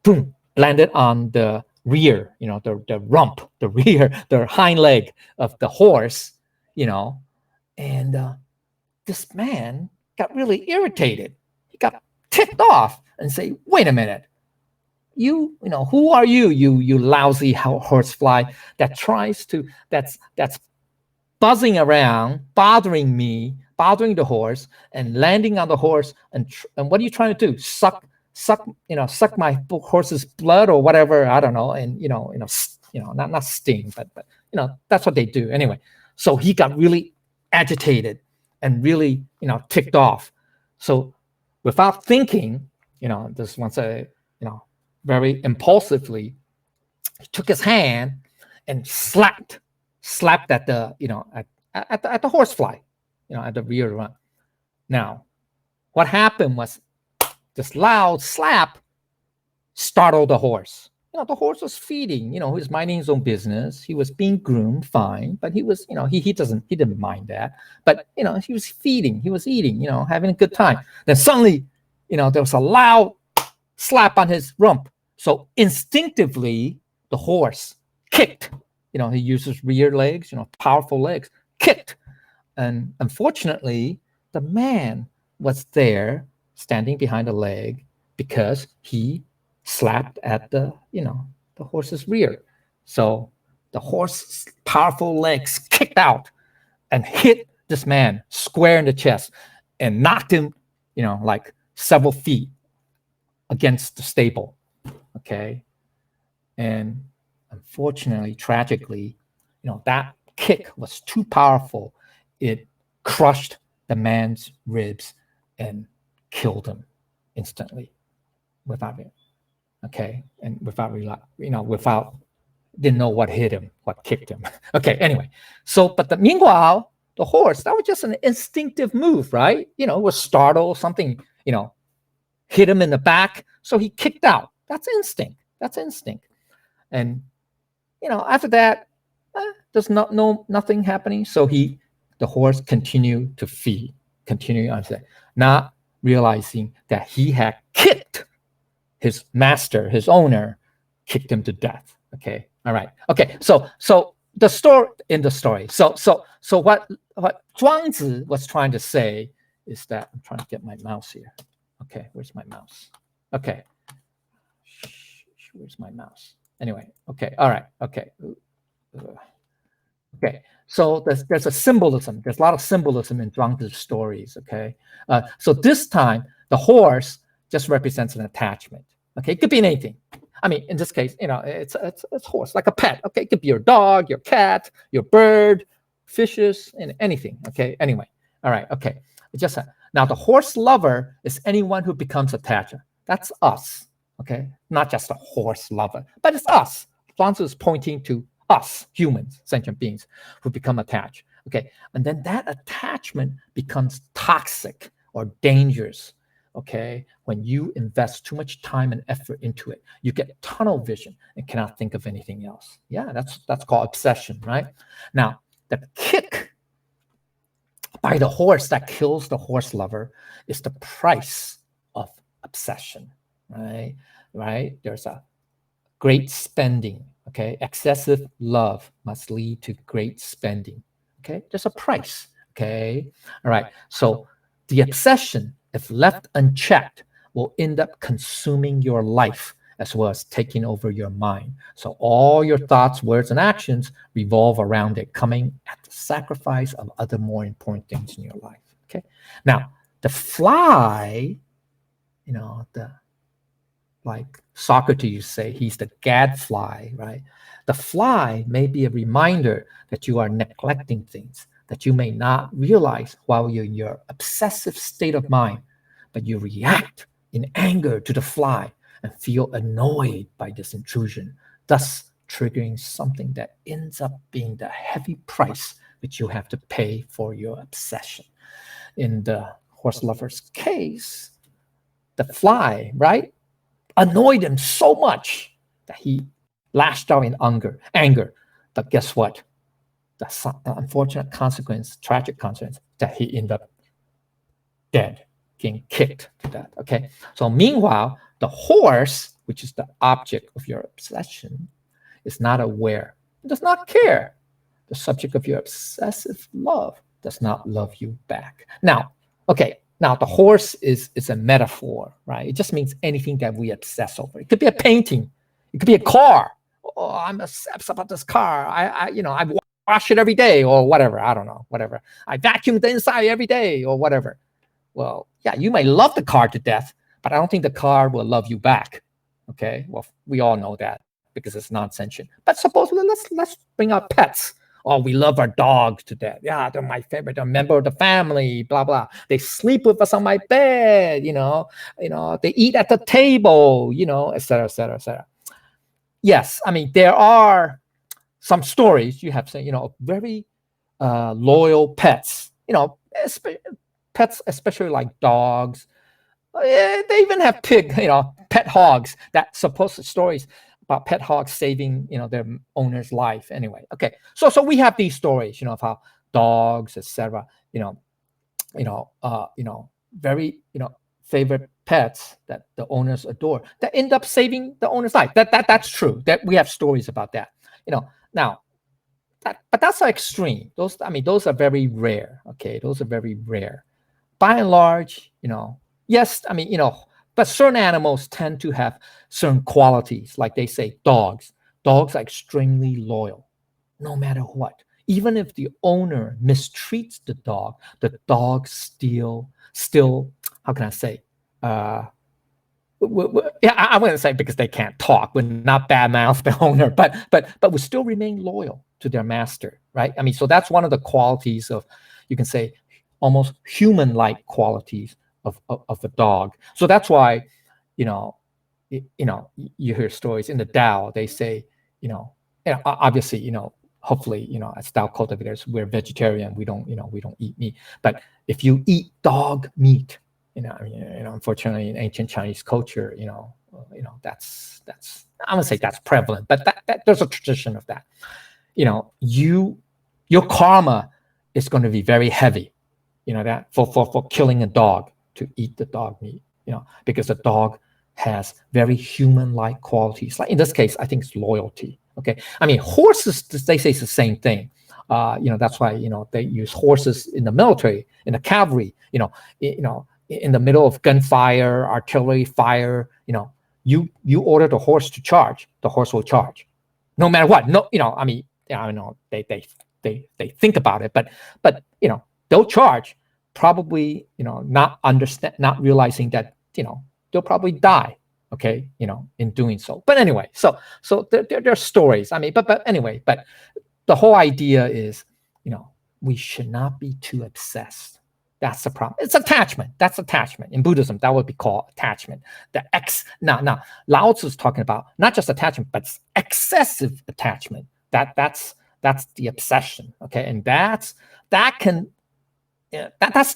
boom, landed on the rear, the rump, the rear, the hind leg of the horse, and this man got really irritated. He got ticked off and say, wait a minute, who are you, you lousy horsefly that's buzzing around, bothering me, bothering the horse, and landing on the horse, and what are you trying to do? Suck my horse's blood or whatever, I don't know, and not sting, but that's what they do anyway. So he got really agitated and really ticked off. So without thinking, this once very impulsively, he took his hand and slapped at the at the horsefly, at the rear run. Now, what happened was this loud slap startled the horse. The horse was feeding. He was minding his own business. He was being groomed, fine, but he was, he didn't mind that. But he was feeding. He was eating. Having a good time. Then suddenly, there was a loud slap on his rump. So instinctively, the horse kicked. He uses rear legs, powerful legs, kicked. And unfortunately, the man was there standing behind the leg because he slapped at the horse's rear. So the horse's powerful legs kicked out and hit this man square in the chest and knocked him, like several feet against the stable. Okay. And unfortunately, tragically, that kick was too powerful. It crushed the man's ribs and killed him instantly without it. Okay. And without didn't know what hit him, what kicked him. Okay. Anyway. So, but meanwhile, the horse, that was just an instinctive move, right? Was startled, something, hit him in the back. So he kicked out. That's instinct. And, after that, there's nothing happening. So the horse continued to feed, not realizing that he had kicked his master, his owner, kicked him to death. Okay. All right. Okay. So the story. So what Zhuangzi was trying to say is that, I'm trying to get my mouse here. Okay. Where's my mouse? Okay. Where's my mouse? Anyway. Okay. All right. Okay. Okay, so there's a symbolism. There's a lot of symbolism in Zhuangzi's stories. Okay, so this time the horse just represents an attachment. Okay, it could be anything. I mean, in this case, it's horse, like a pet. Okay, it could be your dog, your cat, your bird, fishes, and anything. Okay, anyway, all right. Okay, it's just now the horse lover is anyone who becomes attached. That's us. Okay, not just a horse lover, but it's us. Zhuangzi is pointing to us, humans, sentient beings, who become attached. Okay, and then that attachment becomes toxic or dangerous. Okay, when you invest too much time and effort into it, you get tunnel vision and cannot think of anything else. Yeah, that's called obsession, right? Now, the kick by the horse that kills the horse lover is the price of obsession, right? Right? There's a great spending. Okay, excessive love must lead to great spending. Okay, there's a price. Okay, all right. So the obsession, if left unchecked, will end up consuming your life as well as taking over your mind. So all your thoughts, words, and actions revolve around it, coming at the sacrifice of other more important things in your life. Okay, now the fly, like Socrates say, he's the gadfly, right? The fly may be a reminder that you are neglecting things that you may not realize while you're in your obsessive state of mind, but you react in anger to the fly and feel annoyed by this intrusion, thus triggering something that ends up being the heavy price that you have to pay for your obsession. In the horse lover's case, the fly, right, annoyed him so much that he lashed out in anger. But guess what? The unfortunate consequence, tragic consequence, that he ended up dead, getting kicked to death. Okay. So meanwhile, the horse, which is the object of your obsession, is not aware. It does not care. The subject of your obsessive love does not love you back. Now, okay. Now, the horse is a metaphor, right? It just means anything that we obsess over. It could be a painting. It could be a car. Oh, I'm obsessed about this car. I wash it every day or whatever. I don't know, whatever. I vacuum the inside every day or whatever. Well, yeah, you may love the car to death, but I don't think the car will love you back. Okay, well, we all know that because it's non-sentient. But supposedly, let's bring up pets. Oh, we love our dogs to death. Yeah, they're my favorite. They're a member of the family, blah, blah. They sleep with us on my bed, they eat at the table, et cetera, et cetera, et cetera. Yes, I mean, there are some stories you have said, very loyal pets, pets, especially like dogs. They even have pet hogs that supposed stories about pet hogs saving, their owner's life. Anyway, okay. So we have these stories, of how dogs, etc. Very, favorite pets that the owners adore that end up saving the owner's life. That's true. That we have stories about that. Now, but that's an extreme. Those are very rare. Okay, those are very rare. By and large, yes, but certain animals tend to have certain qualities. Like they say, dogs are extremely loyal, no matter what. Even if the owner mistreats the dog still, how can I say? Yeah, I wouldn't say because they can't talk, would not badmouth the owner, but would still remain loyal to their master, right? So that's one of the qualities of, you can say, almost human-like qualities of a dog. So that's why, you hear stories in the Tao. They say, obviously, hopefully, as Tao cultivators, we're vegetarian. We don't eat meat. But if you eat dog meat, unfortunately, in ancient Chinese culture, that's I wouldn't say that's prevalent, but that there's a tradition of that. Your karma is going to be very heavy. That for killing a dog, to eat the dog meat, because the dog has very human-like qualities. Like in this case, I think it's loyalty. Okay, horses, they say it's the same thing. That's why they use horses in the military, in the cavalry. In the middle of gunfire, artillery fire. You order the horse to charge, the horse will charge, no matter what. No, I know they they think about it, but they'll charge, probably not realizing that they'll probably die, okay, in doing so. But anyway, so there are stories. I mean, but anyway, but the whole idea is, we should not be too obsessed. That's the problem. It's attachment. That's attachment. In Buddhism, that would be called attachment. Now, Lao Tzu is talking about not just attachment, but excessive attachment. That's the obsession. Okay, and that's the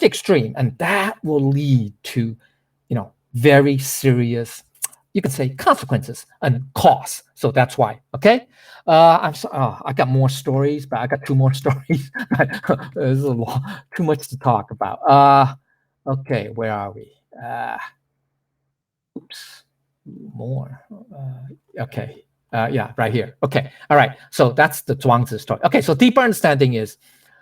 extreme, and that will lead to, very serious, you could say, consequences and costs. So that's why. Okay, I got more stories, but I got 2 more stories. There's a lot, too much to talk about. Okay, where are we? Oops, more. Okay, yeah, right here. Okay, all right. So that's the Zhuangzi story. Okay, so deeper understanding is,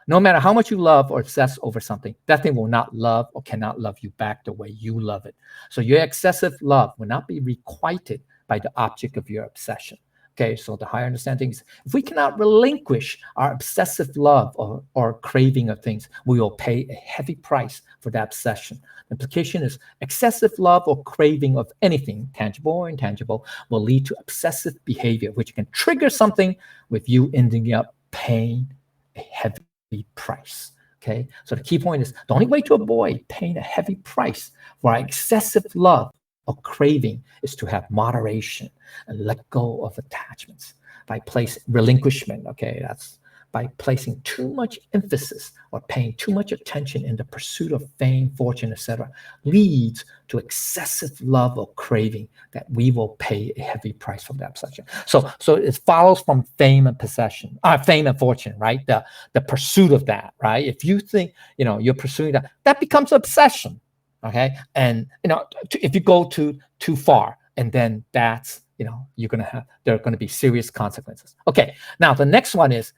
no matter how much you love or obsess over something, that thing will not love or cannot love you back the way you love it. So your excessive love will not be requited by the object of your obsession. Okay, so the higher understanding is, if we cannot relinquish our obsessive love or craving of things, we will pay a heavy price for that obsession. The implication is, excessive love or craving of anything, tangible or intangible, will lead to obsessive behavior, which can trigger something with you ending up paying a heavy price. Okay, so the key point is, the only way to avoid paying a heavy price for our excessive love or craving is to have moderation and let go of attachments by placing relinquishment. Okay, that's by placing too much emphasis or paying too much attention in the pursuit of fame, fortune, etc., leads to excessive love or craving that we will pay a heavy price for that obsession. So it follows from fame and possession, fame and fortune, right? The pursuit of that, right? If you think you're pursuing that becomes obsession. Okay, and if you go too far, and then that's there are going to be serious consequences. Okay, now the next one is,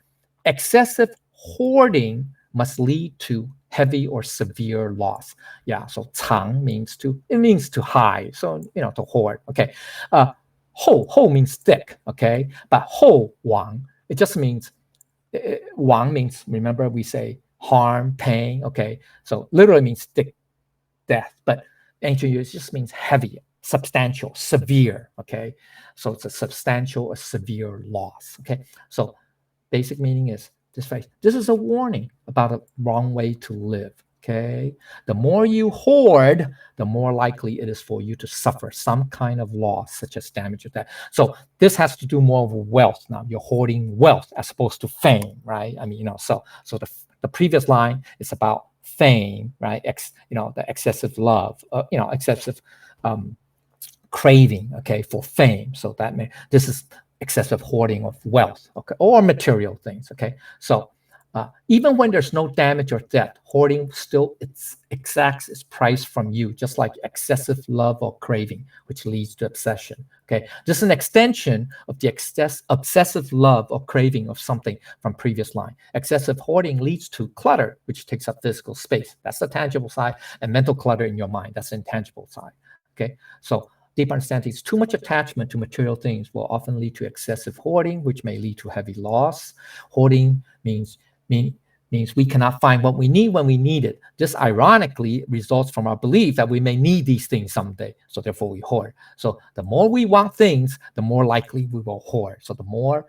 excessive hoarding must lead to heavy or severe loss. Yeah, so 藏 means to hide. So to hoard. Okay, 厚 means thick. Okay, but 厚亡, it just means 亡 means, remember we say harm, pain. Okay, so literally means thick, death, but ancient use just means heavy, substantial, severe. Okay, so it's a substantial or severe loss. Okay, so basic meaning is this phrase: this is a warning about a wrong way to live. Okay, the more you hoard, the more likely it is for you to suffer some kind of loss, such as damage or death. So this has to do more with wealth. Now you're hoarding wealth as opposed to fame, right? I mean, so the previous line is about fame, right? The excessive love, excessive craving, okay, for fame. So this is excessive hoarding of wealth, okay, or material things, okay. So even when there's no damage or death, hoarding still exacts its price from you, just like excessive love or craving, which leads to obsession. Okay, this is an extension of the obsessive love or craving of something from previous line. Excessive hoarding leads to clutter, which takes up physical space. That's the tangible side, and mental clutter in your mind. That's the intangible side. Okay, so deep understanding is, too much attachment to material things will often lead to excessive hoarding, which may lead to heavy loss. Hoarding means we cannot find what we need when we need it. This ironically results from our belief that we may need these things someday, so therefore we hoard. So the more we want things, the more likely we will hoard. So the more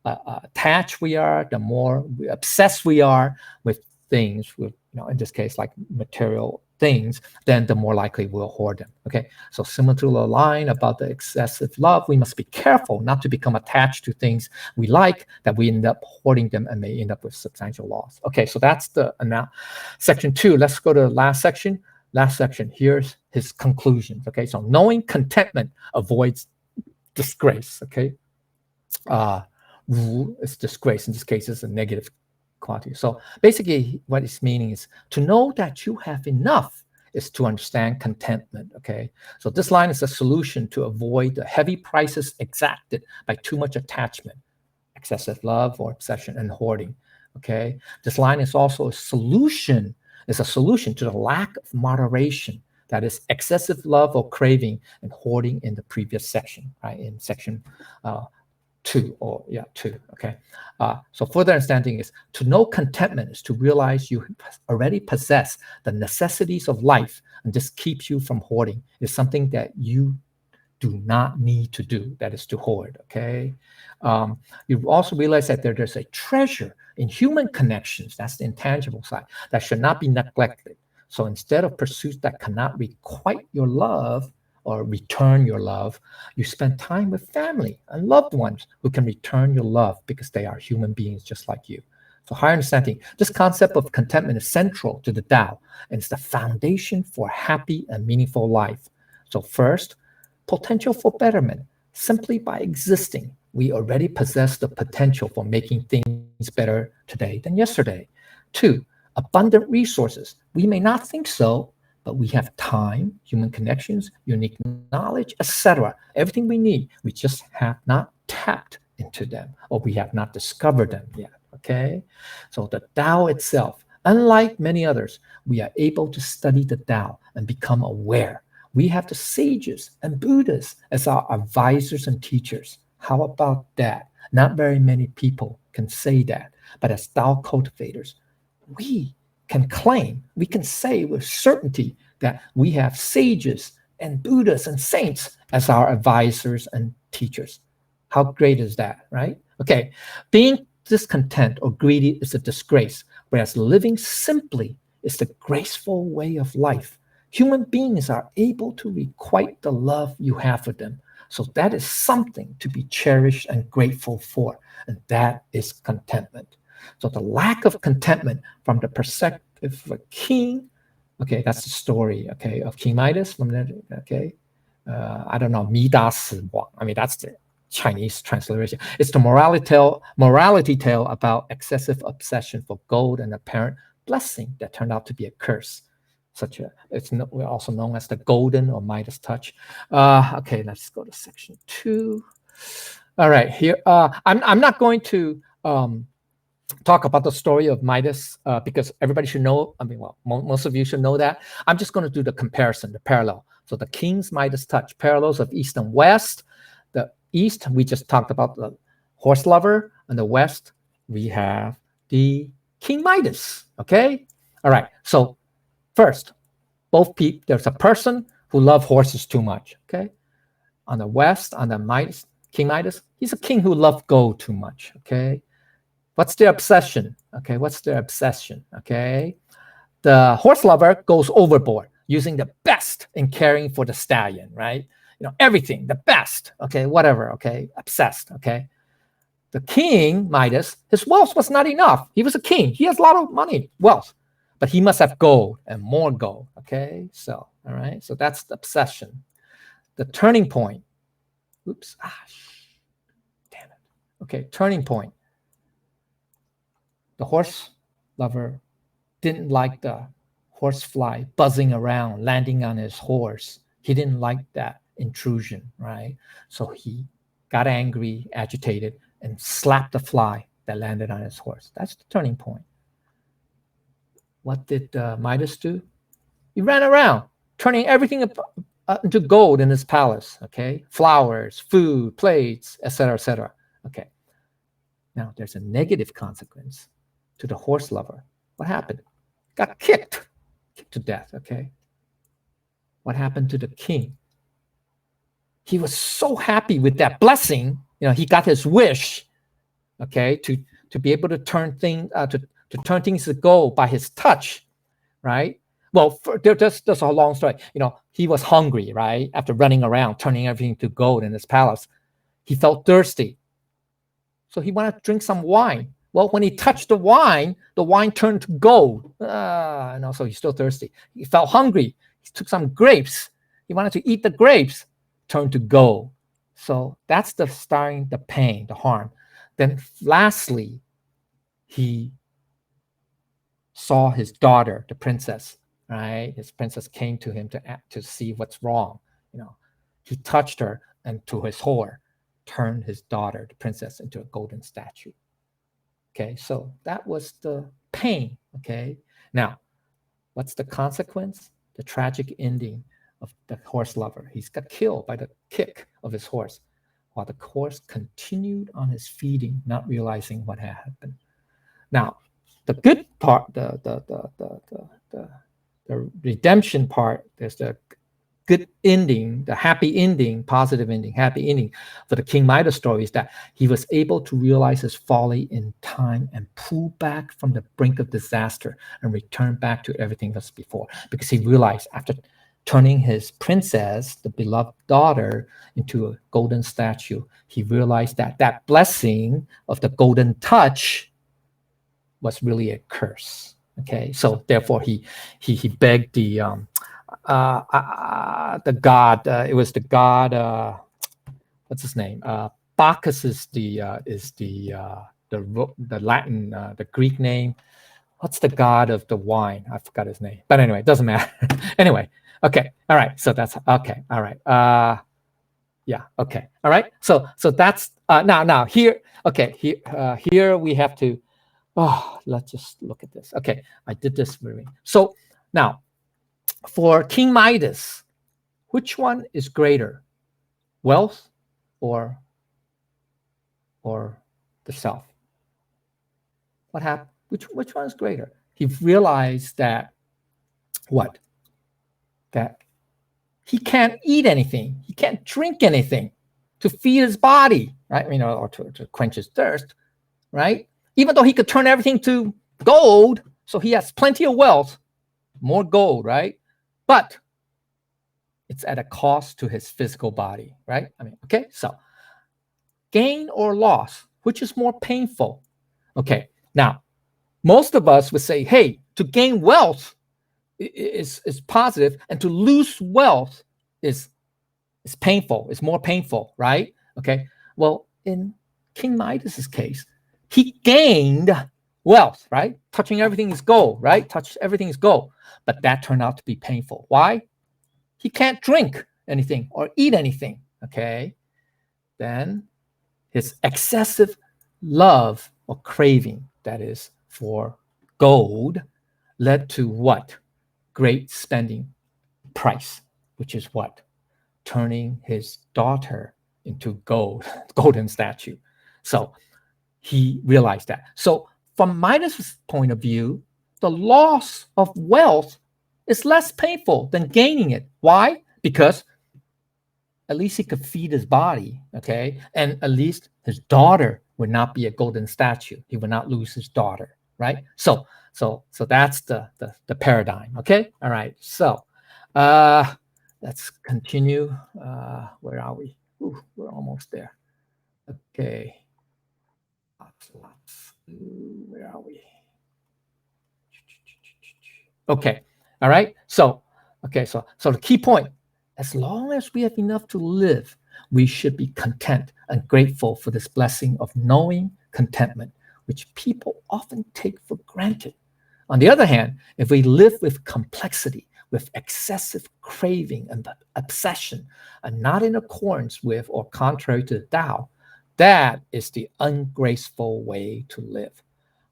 attached we are, the more obsessed we are with things, with in this case like material things, then the more likely we'll hoard them. Okay, so similar to the line about the excessive love, we must be careful not to become attached to things we like, that we end up hoarding them and may end up with substantial loss. Okay, so that's the section 2. Let's go to the last section. Here's his conclusions. Okay, so knowing contentment avoids disgrace. Okay, is disgrace. In this case, it's a negative quality. So basically what it's meaning is, to know that you have enough is to understand contentment. Okay, so this line is a solution to avoid the heavy prices exacted by too much attachment, excessive love or obsession, and hoarding. Okay, this line is also a solution to the lack of moderation, that is excessive love or craving and hoarding in the previous section, right? In section 2, okay. So further understanding is to know contentment is to realize you already possess the necessities of life, and this keeps you from hoarding. It's something that you do not need to do, that is to hoard, okay? You also realize that there's a treasure in human connections, that's the intangible side, that should not be neglected. So instead of pursuits that cannot requite your love or return your love, you spend time with family and loved ones who can return your love because they are human beings just like you. So higher understanding, this concept of contentment is central to the Tao, and it's the foundation for a happy and meaningful life. So first, potential for betterment. Simply by existing, we already possess the potential for making things better today than yesterday. 2, abundant resources. We may not think so, but we have time, human connections, unique knowledge, etc. Everything we need. We just have not tapped into them, or we have not discovered them yet, okay? So the Tao itself, unlike many others, we are able to study the Tao and become aware. We have the sages and Buddhas as our advisors and teachers. How about that? Not very many people can say that, but as Tao cultivators, we can claim, we can say with certainty that we have sages and Buddhas and saints as our advisors and teachers. How great is that, right? Okay, being discontent or greedy is a disgrace, whereas living simply is the graceful way of life. Human beings are able to requite the love you have for them. So that is something to be cherished and grateful for, and that is contentment. So the lack of contentment from the perspective of a king, okay, that's the story, okay, of King Midas from the, okay, I don't know, 弥达死亡. I mean, that's the Chinese transliteration. It's the morality tale about excessive obsession for gold and apparent blessing that turned out to be a curse. It's also known as the golden or Midas touch. Okay, let's go to section 2. All right, here I'm not going to talk about the story of Midas because everybody should know. I mean, well, most of you should know that. I'm just going to do the comparison, the parallel. So the King's Midas touch, parallels of East and West. The East, we just talked about the horse lover, and the West, we have the King Midas. Okay, all right. So first, both people, there's a person who loves horses too much, okay? On the West, on the Midas, King Midas, he's a king who loves gold too much, okay? What's their obsession? Okay, what's their obsession? Okay, the horse lover goes overboard, using the best in caring for the stallion, right? You know, everything, the best, okay, whatever, okay, obsessed, okay? The king, Midas, his wealth was not enough. He was a king. He has a lot of money, wealth, but he must have gold and more gold, okay? So, all right, so that's the obsession. The turning point, oops, damn it. Okay, turning point. The horse lover didn't like the horsefly buzzing around, landing on his horse. He didn't like that intrusion, right? So he got angry, agitated, and slapped the fly that landed on his horse. That's the turning point. What did Midas do? He ran around, turning everything into gold in his palace, okay? Flowers, food, plates, etc., etc. Okay. Now, there's a negative consequence to the horse lover. What happened? Got kicked to death, okay? What happened to the king? He was so happy with that blessing, you know, he got his wish, okay, to be able to turn things to gold by his touch, right? Well, that's a long story. You know, he was hungry, right? After running around, turning everything to gold in his palace, he felt thirsty, so he wanted to drink some wine. Well, when he touched the wine turned to gold. So he's still thirsty. He felt hungry. He took some grapes. He wanted to eat the grapes, turned to gold. So that's the starting, the pain, the harm. Then lastly, he saw his daughter, the princess, right? His princess came to him to see what's wrong. You know, he touched her, and to his horror, turned his daughter, the princess, into a golden statue. Okay, so that was the pain, okay? Now, what's the consequence? The tragic ending of the horse lover. He's got killed by the kick of his horse. while the horse continued on his feeding, not realizing what had happened. Now, the good part, the redemption part, there's the good ending, the happy ending, positive ending, happy ending for the King Midas story is that he was able to realize his folly in time and pull back from the brink of disaster and return back to everything as before, because he realized after turning his princess, the beloved daughter, into a golden statue, he realized that that blessing of the golden touch was really a curse. Okay, so therefore he begged the god. It was the god. What's his name? Bacchus is the Latin, the Greek name. What's the god of the wine? I forgot his name. But anyway, it doesn't matter. Anyway, okay, all right. So that's okay. All right. Yeah. Okay. All right. So that's now here. Okay. Here we have to. Oh, let's just look at this. Okay, I did this for me. So now, for King Midas, which one is greater, wealth or the self? What happened? Which one is greater? He realized that what? That he can't eat anything, he can't drink anything to feed his body, right? Or to quench his thirst, right? Even though he could turn everything to gold, so he has plenty of wealth, more gold, right? But it's at a cost to his physical body, right? Okay, so gain or loss, which is more painful? Okay, now, most of us would say, hey, to gain wealth is positive, and to lose wealth is painful, it's more painful, right? Okay, well, in King Midas's case, he gained wealth, right? Touching everything is gold, right? Touch everything is gold. But that turned out to be painful. Why? He can't drink anything or eat anything, okay? Then his excessive love or craving, that is, for gold, led to what? Great spending price, which is what? Turning his daughter into golden statue. So he realized that. So from Midas's point of view, the loss of wealth is less painful than gaining it. Why? Because at least he could feed his body, okay? And at least his daughter would not be a golden statue. He would not lose his daughter, right? So that's the paradigm, okay? All right, so let's continue. Where are we? Ooh, we're almost there. Okay. Lots. Where are we? Okay. All right. So the key point, as long as we have enough to live, we should be content and grateful for this blessing of knowing contentment, which people often take for granted. On the other hand, if we live with complexity, with excessive craving and obsession, and not in accordance with or contrary to the Tao, that is the ungraceful way to live.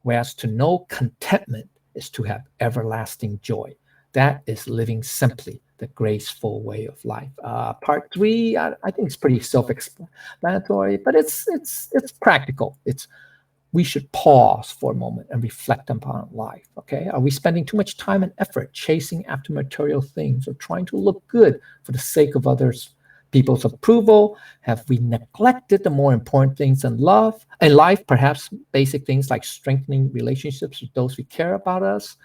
Whereas to know contentment is to have everlasting joy. That is living simply, the graceful way of life. Part 3, I think it's pretty self-explanatory, but it's practical. We should pause for a moment and reflect upon life. Okay, are we spending too much time and effort chasing after material things or trying to look good for the sake of others? People's approval? Have we neglected the more important things in life, perhaps basic things like strengthening relationships with those we care about us?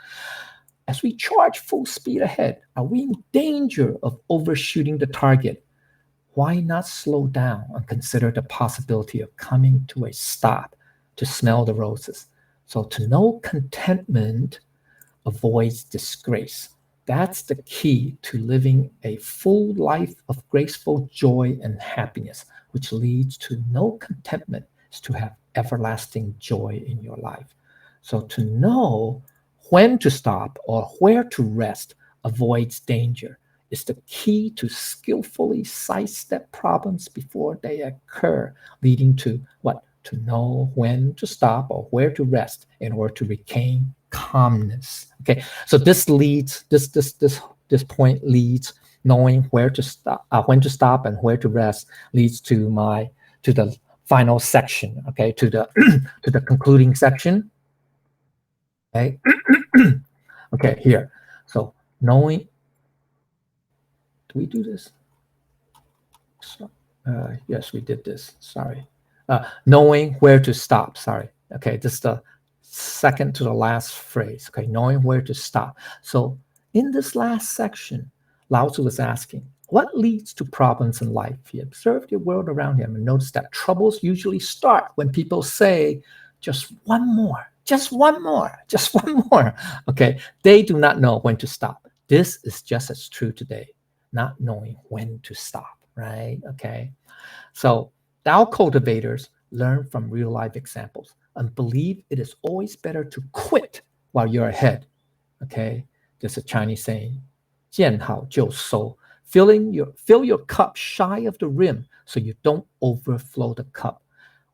As we charge full speed ahead, are we in danger of overshooting the target? Why not slow down and consider the possibility of coming to a stop to smell the roses? So to know contentment avoids disgrace. That's the key to living a full life of graceful joy and happiness, which leads to no contentment is to have everlasting joy in your life. So to know when to stop or where to rest avoids danger is the key to skillfully sidestep problems before they occur, leading to what? To know when to stop or where to rest in order to regain calmness. Okay, so this point leads, knowing where to stop, when to stop and where to rest, leads to my to the final section, okay, to the to the concluding section. Okay. Okay, here. So knowing, do we do this? So, yes, we did this. Sorry. Knowing where to stop. Sorry. Okay, this is the second to the last phrase. Okay, knowing where to stop. So in this last section, Lao Tzu was asking, what leads to problems in life? He observed the world around him and noticed that troubles usually start when people say, just one more, just one more, just one more. Okay, they do not know when to stop. This is just as true today, not knowing when to stop, right? Okay, so Tao cultivators learn from real life examples and believe it is always better to quit while you're ahead. Okay, there's a Chinese saying, 见好就收. Fill your cup shy of the rim so you don't overflow the cup.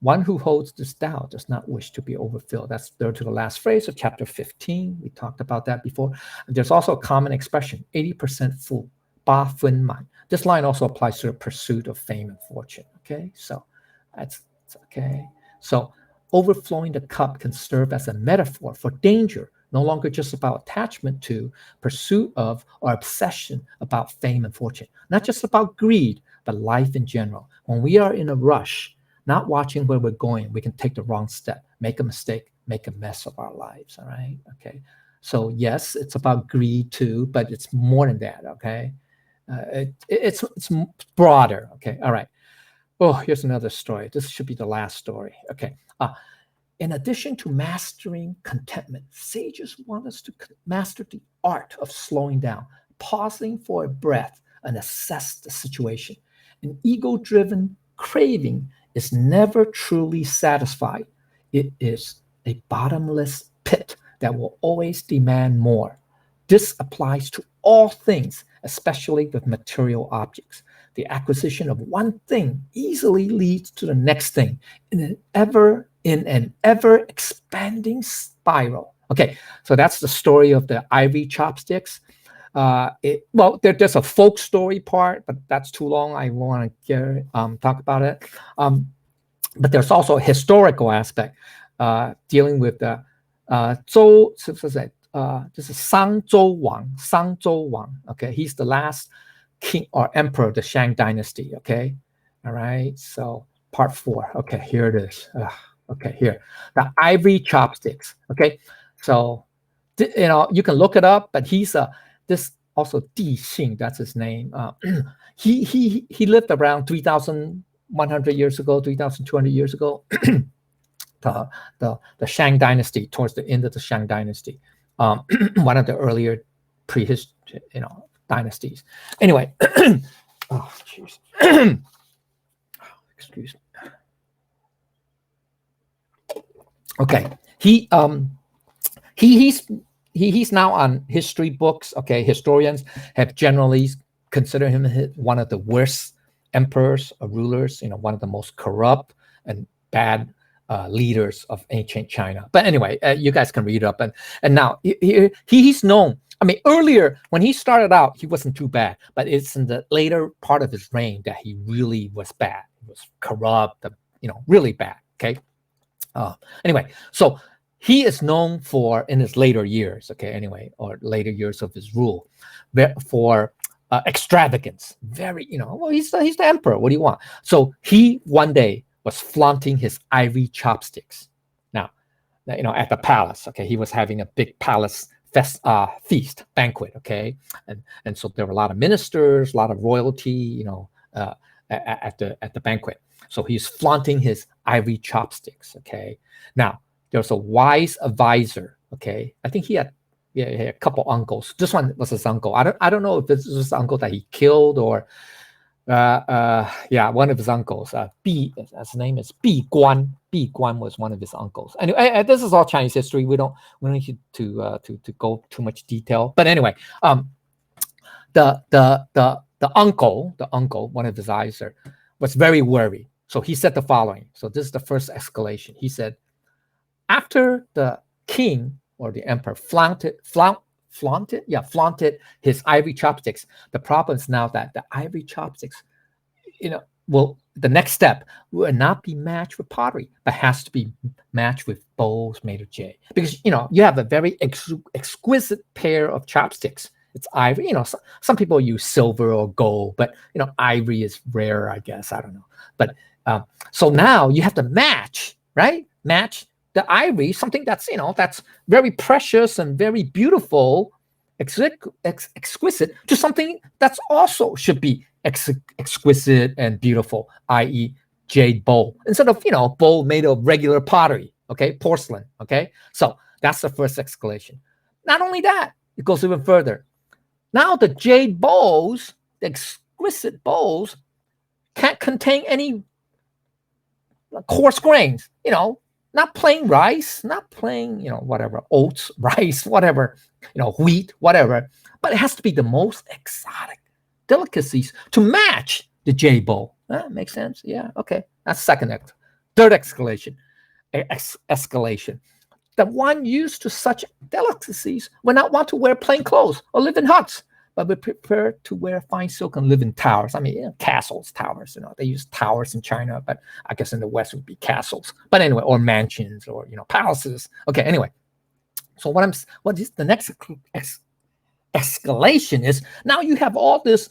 One who holds this Tao does not wish to be overfilled. That's third to the last phrase of chapter 15. We talked about that before. There's also a common expression, 80% full, 八分满. This line also applies to the pursuit of fame and fortune. Okay, so that's okay. So overflowing the cup can serve as a metaphor for danger, no longer just about attachment to, pursuit of, or obsession about fame and fortune. Not just about greed, but life in general. When we are in a rush, not watching where we're going, we can take the wrong step, make a mistake, make a mess of our lives, all right? Okay, so yes, it's about greed too, but it's more than that, okay? It's broader, okay, all right. Oh, here's another story. This should be the last story, okay. In addition to mastering contentment, sages want us to master the art of slowing down, pausing for a breath, and assess the situation. An ego-driven craving is never truly satisfied. It is a bottomless pit that will always demand more. This applies to all things, especially with material objects. The acquisition of one thing easily leads to the next thing in an ever expanding spiral. Okay, so that's the story of the ivory chopsticks. There's a folk story part, but that's too long. I want to talk about it. But there's also a historical aspect dealing with the Zhou. This is Zhou Wang. Okay, he's the last king or emperor of the Shang dynasty. Okay, all right. So part 4. Okay, here it is. Okay, here the ivory chopsticks. Okay, so you can look it up, but he's this also Di Xing, that's his name. He lived around 3,100 years ago, 3,200 years ago. the Shang dynasty, towards the end of the Shang dynasty, one of the earlier prehistory, dynasties. Anyway, oh jeez, excuse me. Okay, he's now on history books. Okay, historians have generally considered him one of the worst emperors or rulers. One of the most corrupt and bad leaders of ancient China. But anyway, you guys can read up. And now he's known. I mean, earlier when he started out, he wasn't too bad. But it's in the later part of his reign that he really was bad. He was corrupt. Really bad. Okay. Anyway, so he is known for, in his later years, or later years of his rule, for extravagance. Very, he's the emperor. What do you want? So he one day was flaunting his ivory chopsticks. Now, at the palace. Okay, he was having a big palace feast banquet. Okay, and so there were a lot of ministers, a lot of royalty. At the banquet. So he's flaunting his ivory chopsticks. Okay. Now there's a wise advisor. Okay. I think he had a couple uncles. This one was his uncle. I don't know if this is his uncle that he killed or one of his uncles. His name is Bi Guan. Bi Guan was one of his uncles. Anyway, this is all Chinese history. We don't need to go too much detail. But anyway, the uncle, one of his advisors, was very worried. So he said the following. So this is the first escalation. He said, after the king or the emperor flaunted his ivory chopsticks, the problem is now that the ivory chopsticks, the next step will not be matched with pottery, but has to be matched with bowls made of jade. Because, you have a very exquisite pair of chopsticks. It's ivory. Some people use silver or gold, but, ivory is rare, I guess. I don't know. But so now you have to match, right? Match the ivory, something that's, that's very precious and very beautiful, exquisite, to something that's also should be exquisite and beautiful, i.e. jade bowl, instead of, bowl made of regular pottery, okay, porcelain, okay? So that's the first escalation. Not only that, it goes even further. Now the jade bowls, the exquisite bowls, can't contain any coarse grains, not plain rice, not plain, whatever, oats, rice, whatever, wheat, whatever, but it has to be the most exotic delicacies to match the jade bowl. That makes sense? Yeah, okay. That's third escalation. The one used to such delicacies will not want to wear plain clothes or live in huts, but would prefer to wear fine silk and live in towers. I mean, castles, towers, they use towers in China, but I guess in the West would be castles. But anyway, or mansions or, palaces. Okay, anyway. So what is the next escalation is, now you have all this,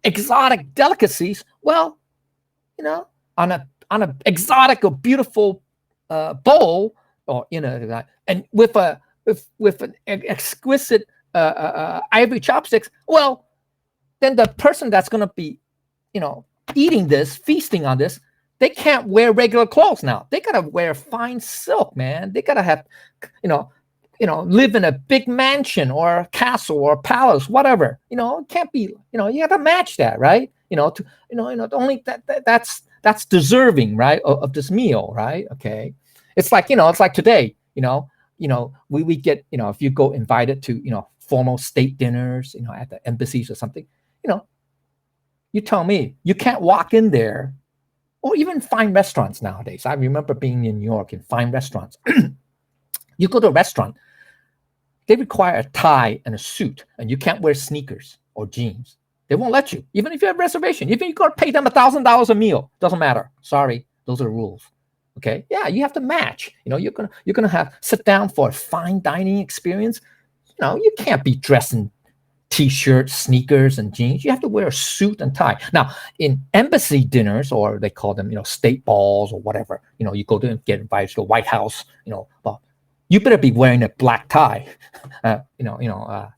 exotic delicacies. Well, on a exotic or beautiful bowl, or, and with an exquisite ivory chopsticks, well, then the person that's going to be, eating this, feasting on this, they can't wear regular clothes now. They got to wear fine silk, man. They got to have, live in a big mansion or a castle or a palace, whatever. It can't be, you have to match that, right? Only that's deserving, right, of this meal, right? Okay. It's like, it's like today, we get, if you go invited to, formal state dinners, at the embassies or something, you tell me you can't walk in there, or even fine restaurants nowadays. I remember being in New York in fine restaurants. You go to a restaurant, they require a tie and a suit, and you can't wear sneakers or jeans. They won't let you, even if you have a reservation. Even if you got to pay them $1,000 a meal, doesn't matter. Sorry, those are the rules. Okay, yeah, you have to match. You're gonna have sit down for a fine dining experience. You can't be dressed in t-shirts, sneakers, and jeans. You have to wear a suit and tie. Now, in embassy dinners, or they call them, state balls or whatever, you go to get invited to the White House, well, you better be wearing a black tie, a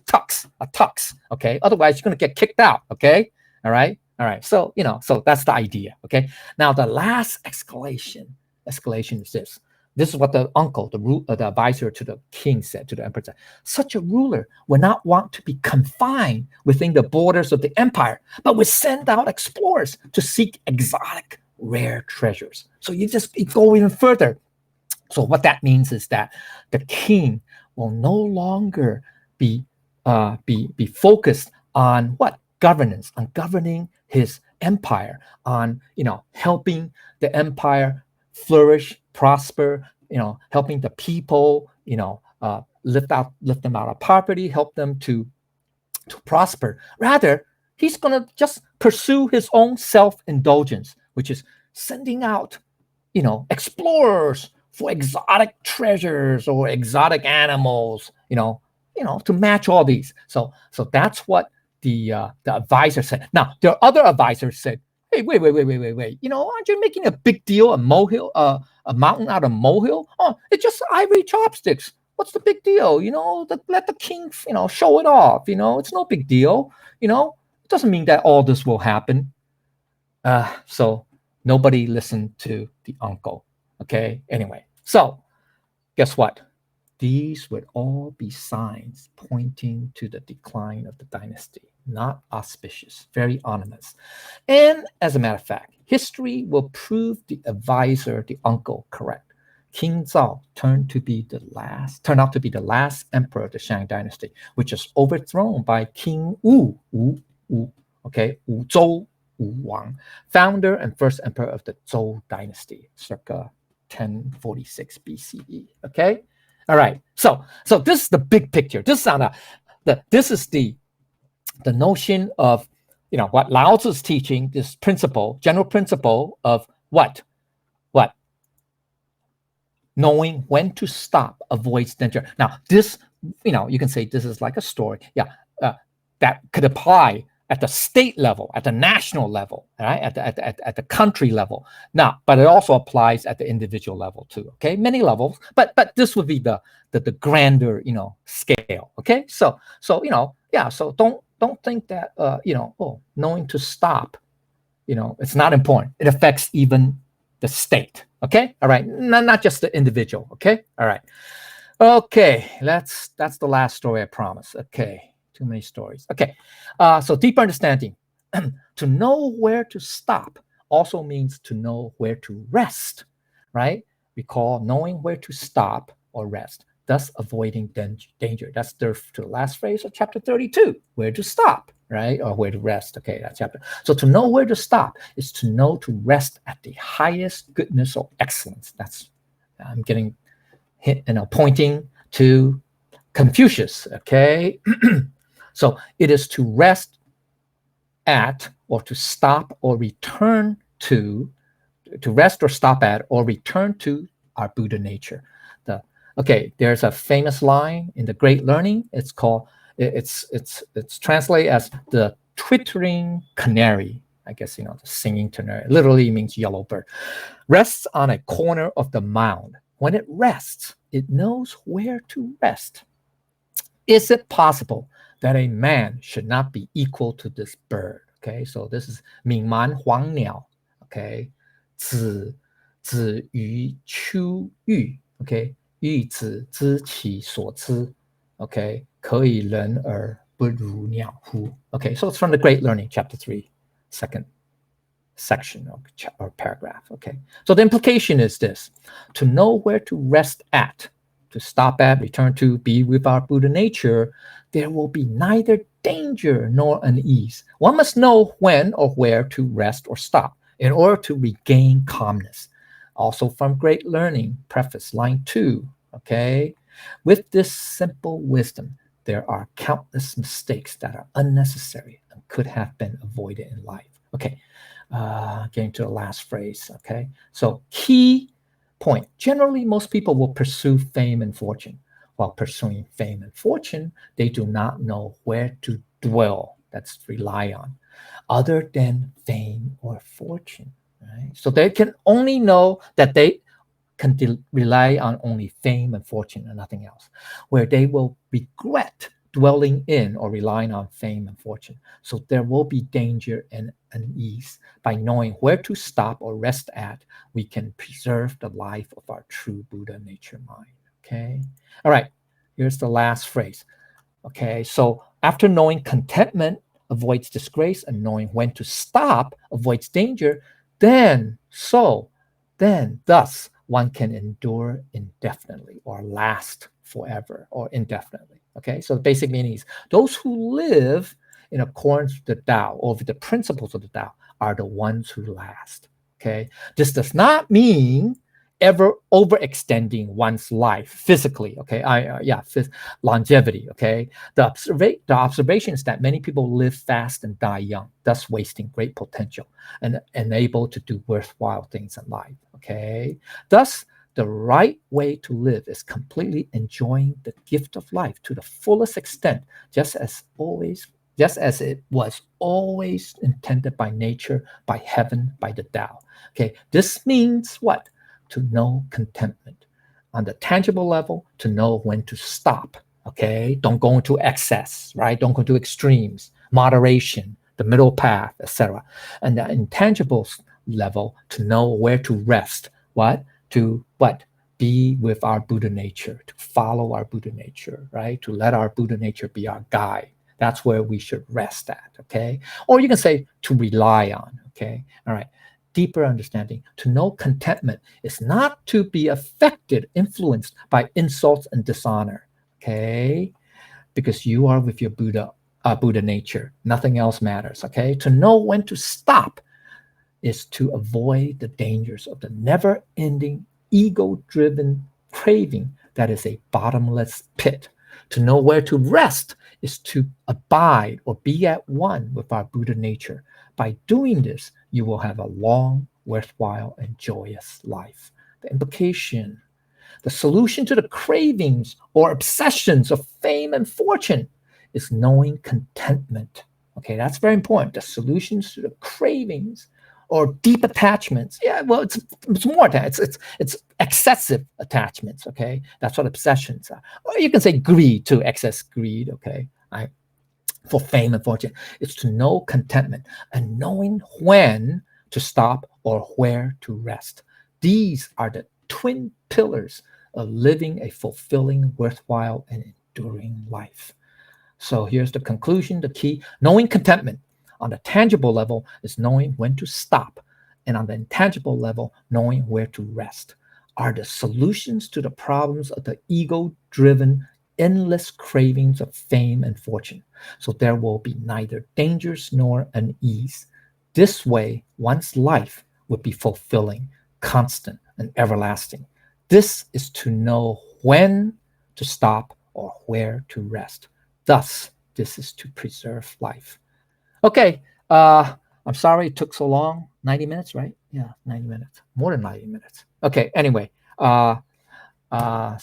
tux, okay? Otherwise, you're gonna get kicked out, okay? All right. So, so that's the idea, okay? Now, the last escalation is this. This is what the uncle, the advisor to the king said, to the emperor said. Such a ruler would not want to be confined within the borders of the empire, but would send out explorers to seek exotic, rare treasures. So you go even further. So what that means is that the king will no longer be focused on what? Governance, on governing his empire, on helping the empire flourish, prosper, helping the people, lift them out of poverty, help them to prosper. Rather, he's going to just pursue his own self-indulgence, which is sending out, explorers for exotic treasures or exotic animals, to match all these. So that's what the advisor said. Now, there are other advisors said, hey, wait. Aren't you making a big deal, a mountain out of molehill? Oh, it's just ivory chopsticks. What's the big deal? Let the king, show it off. It's no big deal. It doesn't mean that all this will happen. So nobody listened to the uncle. Okay. Anyway, so guess what? These would all be signs pointing to the decline of the dynasty. Not auspicious, very ominous. And as a matter of fact, history will prove the advisor, the uncle, correct. King Zhao turned out to be the last emperor of the Shang dynasty, which was overthrown by King Wu, okay, Wu Zhou, Wu Wang, founder and first emperor of the Zhou dynasty, circa 1046 BCE. Okay, all right. So this is the big picture. This is the notion of what Lao Tzu is teaching, this principle, general principle of what? Knowing when to stop avoids danger. Now, this, you can say this is like a story. Yeah, that could apply at the state level, at the national level, right? At the country level. Now, but it also applies at the individual level too. Okay, many levels, but this would be the grander, scale. Okay, so so don't think that knowing to stop, it's not important. It affects even the state. Okay, all right, not just the individual. Okay, all right, okay. That's the last story, I promise. Okay, too many stories. Okay, so deep understanding. To know where to stop also means to know where to rest, right? Recall knowing where to stop or rest, thus avoiding danger. That's the last phrase of chapter 32, where to stop, right? Or where to rest. Okay, that chapter. So to know where to stop is to know to rest at the highest goodness or excellence. I'm getting pointing to Confucius. Okay, so it is to rest at or to stop or return to rest or stop at or return to our Buddha nature. There's a famous line in the Great Learning. It's called, it's translated as the twittering canary. I guess, the singing canary literally means yellow bird. Rests on a corner of the mound. When it rests, it knows where to rest. Is it possible that a man should not be equal to this bird? Okay, so this is 闽蛮黄鸟. Okay, 子于秋玉. Okay, 玉子知其所知. Okay, 可以人而不如鸟乎? Okay, so it's from the Great Learning, chapter 3, second section or paragraph. Okay, so the implication is this: to know where to rest at, to stop at, return to, be with our Buddha nature, there will be neither danger nor unease. One must know when or where to rest or stop in order to regain calmness. Also from Great Learning, preface, line 2. Okay, with this simple wisdom, there are countless mistakes that are unnecessary and could have been avoided in life. Okay, getting to the last phrase. Okay, so key point. Generally, most people will pursue fame and fortune. While pursuing fame and fortune, they do not know where to dwell, that's rely on, other than fame or fortune. Right? So they can only know that they can rely on only fame and fortune and nothing else, where they will regret dwelling in or relying on fame and fortune. So there will be danger and unease. By knowing where to stop or rest at, we can preserve the life of our true Buddha nature mind. Okay. All right. Here's the last phrase. Okay. So after knowing contentment avoids disgrace and knowing when to stop avoids danger, thus one can endure indefinitely or last forever or indefinitely. Okay, so the basic meaning is those who live in accordance with the Tao or with the principles of the Tao are the ones who last. Okay, this does not mean ever overextending one's life physically. Okay, longevity. Okay, the observation is that many people live fast and die young, thus wasting great potential and unable to do worthwhile things in life. Okay, thus the right way to live is completely enjoying the gift of life to the fullest extent, just as it was always intended by nature, by heaven, by the Tao. Okay, this means what? To know contentment. On the tangible level, to know when to stop. Okay, don't go into excess, right? Don't go to extremes. Moderation, the middle path, etc. And the intangible level, to know where to rest. Be with our Buddha nature, to follow our Buddha nature, right? To let our Buddha nature be our guide. That's where we should rest at, okay? Or you can say to rely on, okay? All right, deeper understanding. To know contentment is not to be affected, influenced by insults and dishonor, okay? Because you are with your Buddha nature. Nothing else matters, okay? To know when to stop is to avoid the dangers of the never-ending ego-driven craving that is a bottomless pit. To know where to rest is to abide or be at one with our Buddha nature. By doing this, you will have a long, worthwhile, and joyous life. The implication, the solution to the cravings or obsessions of fame and fortune is knowing contentment. Okay, that's very important. The solutions to the cravings or deep attachments. Yeah, well, it's more than it's excessive attachments. Okay, that's what obsessions are. Or you can say greed too, excess greed. Okay, for fame and fortune. It's to know contentment and knowing when to stop or where to rest. These are the twin pillars of living a fulfilling, worthwhile, and enduring life. So here's the conclusion, the key. Knowing contentment on the tangible level is knowing when to stop, and on the intangible level, knowing where to rest, are the solutions to the problems of the ego-driven, endless cravings of fame and fortune. So there will be neither dangers nor unease. This way, one's life would be fulfilling, constant, and everlasting. This is to know when to stop or where to rest. Thus, this is to preserve life. Okay, I'm sorry it took so long. 90 minutes, right? Yeah, 90 minutes. More than 90 minutes. Okay, anyway, if I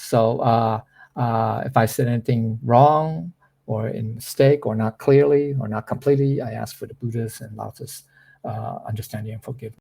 said anything wrong or in mistake or not clearly or not completely, I ask for the Buddha's and Lao Tzu's understanding and forgiveness.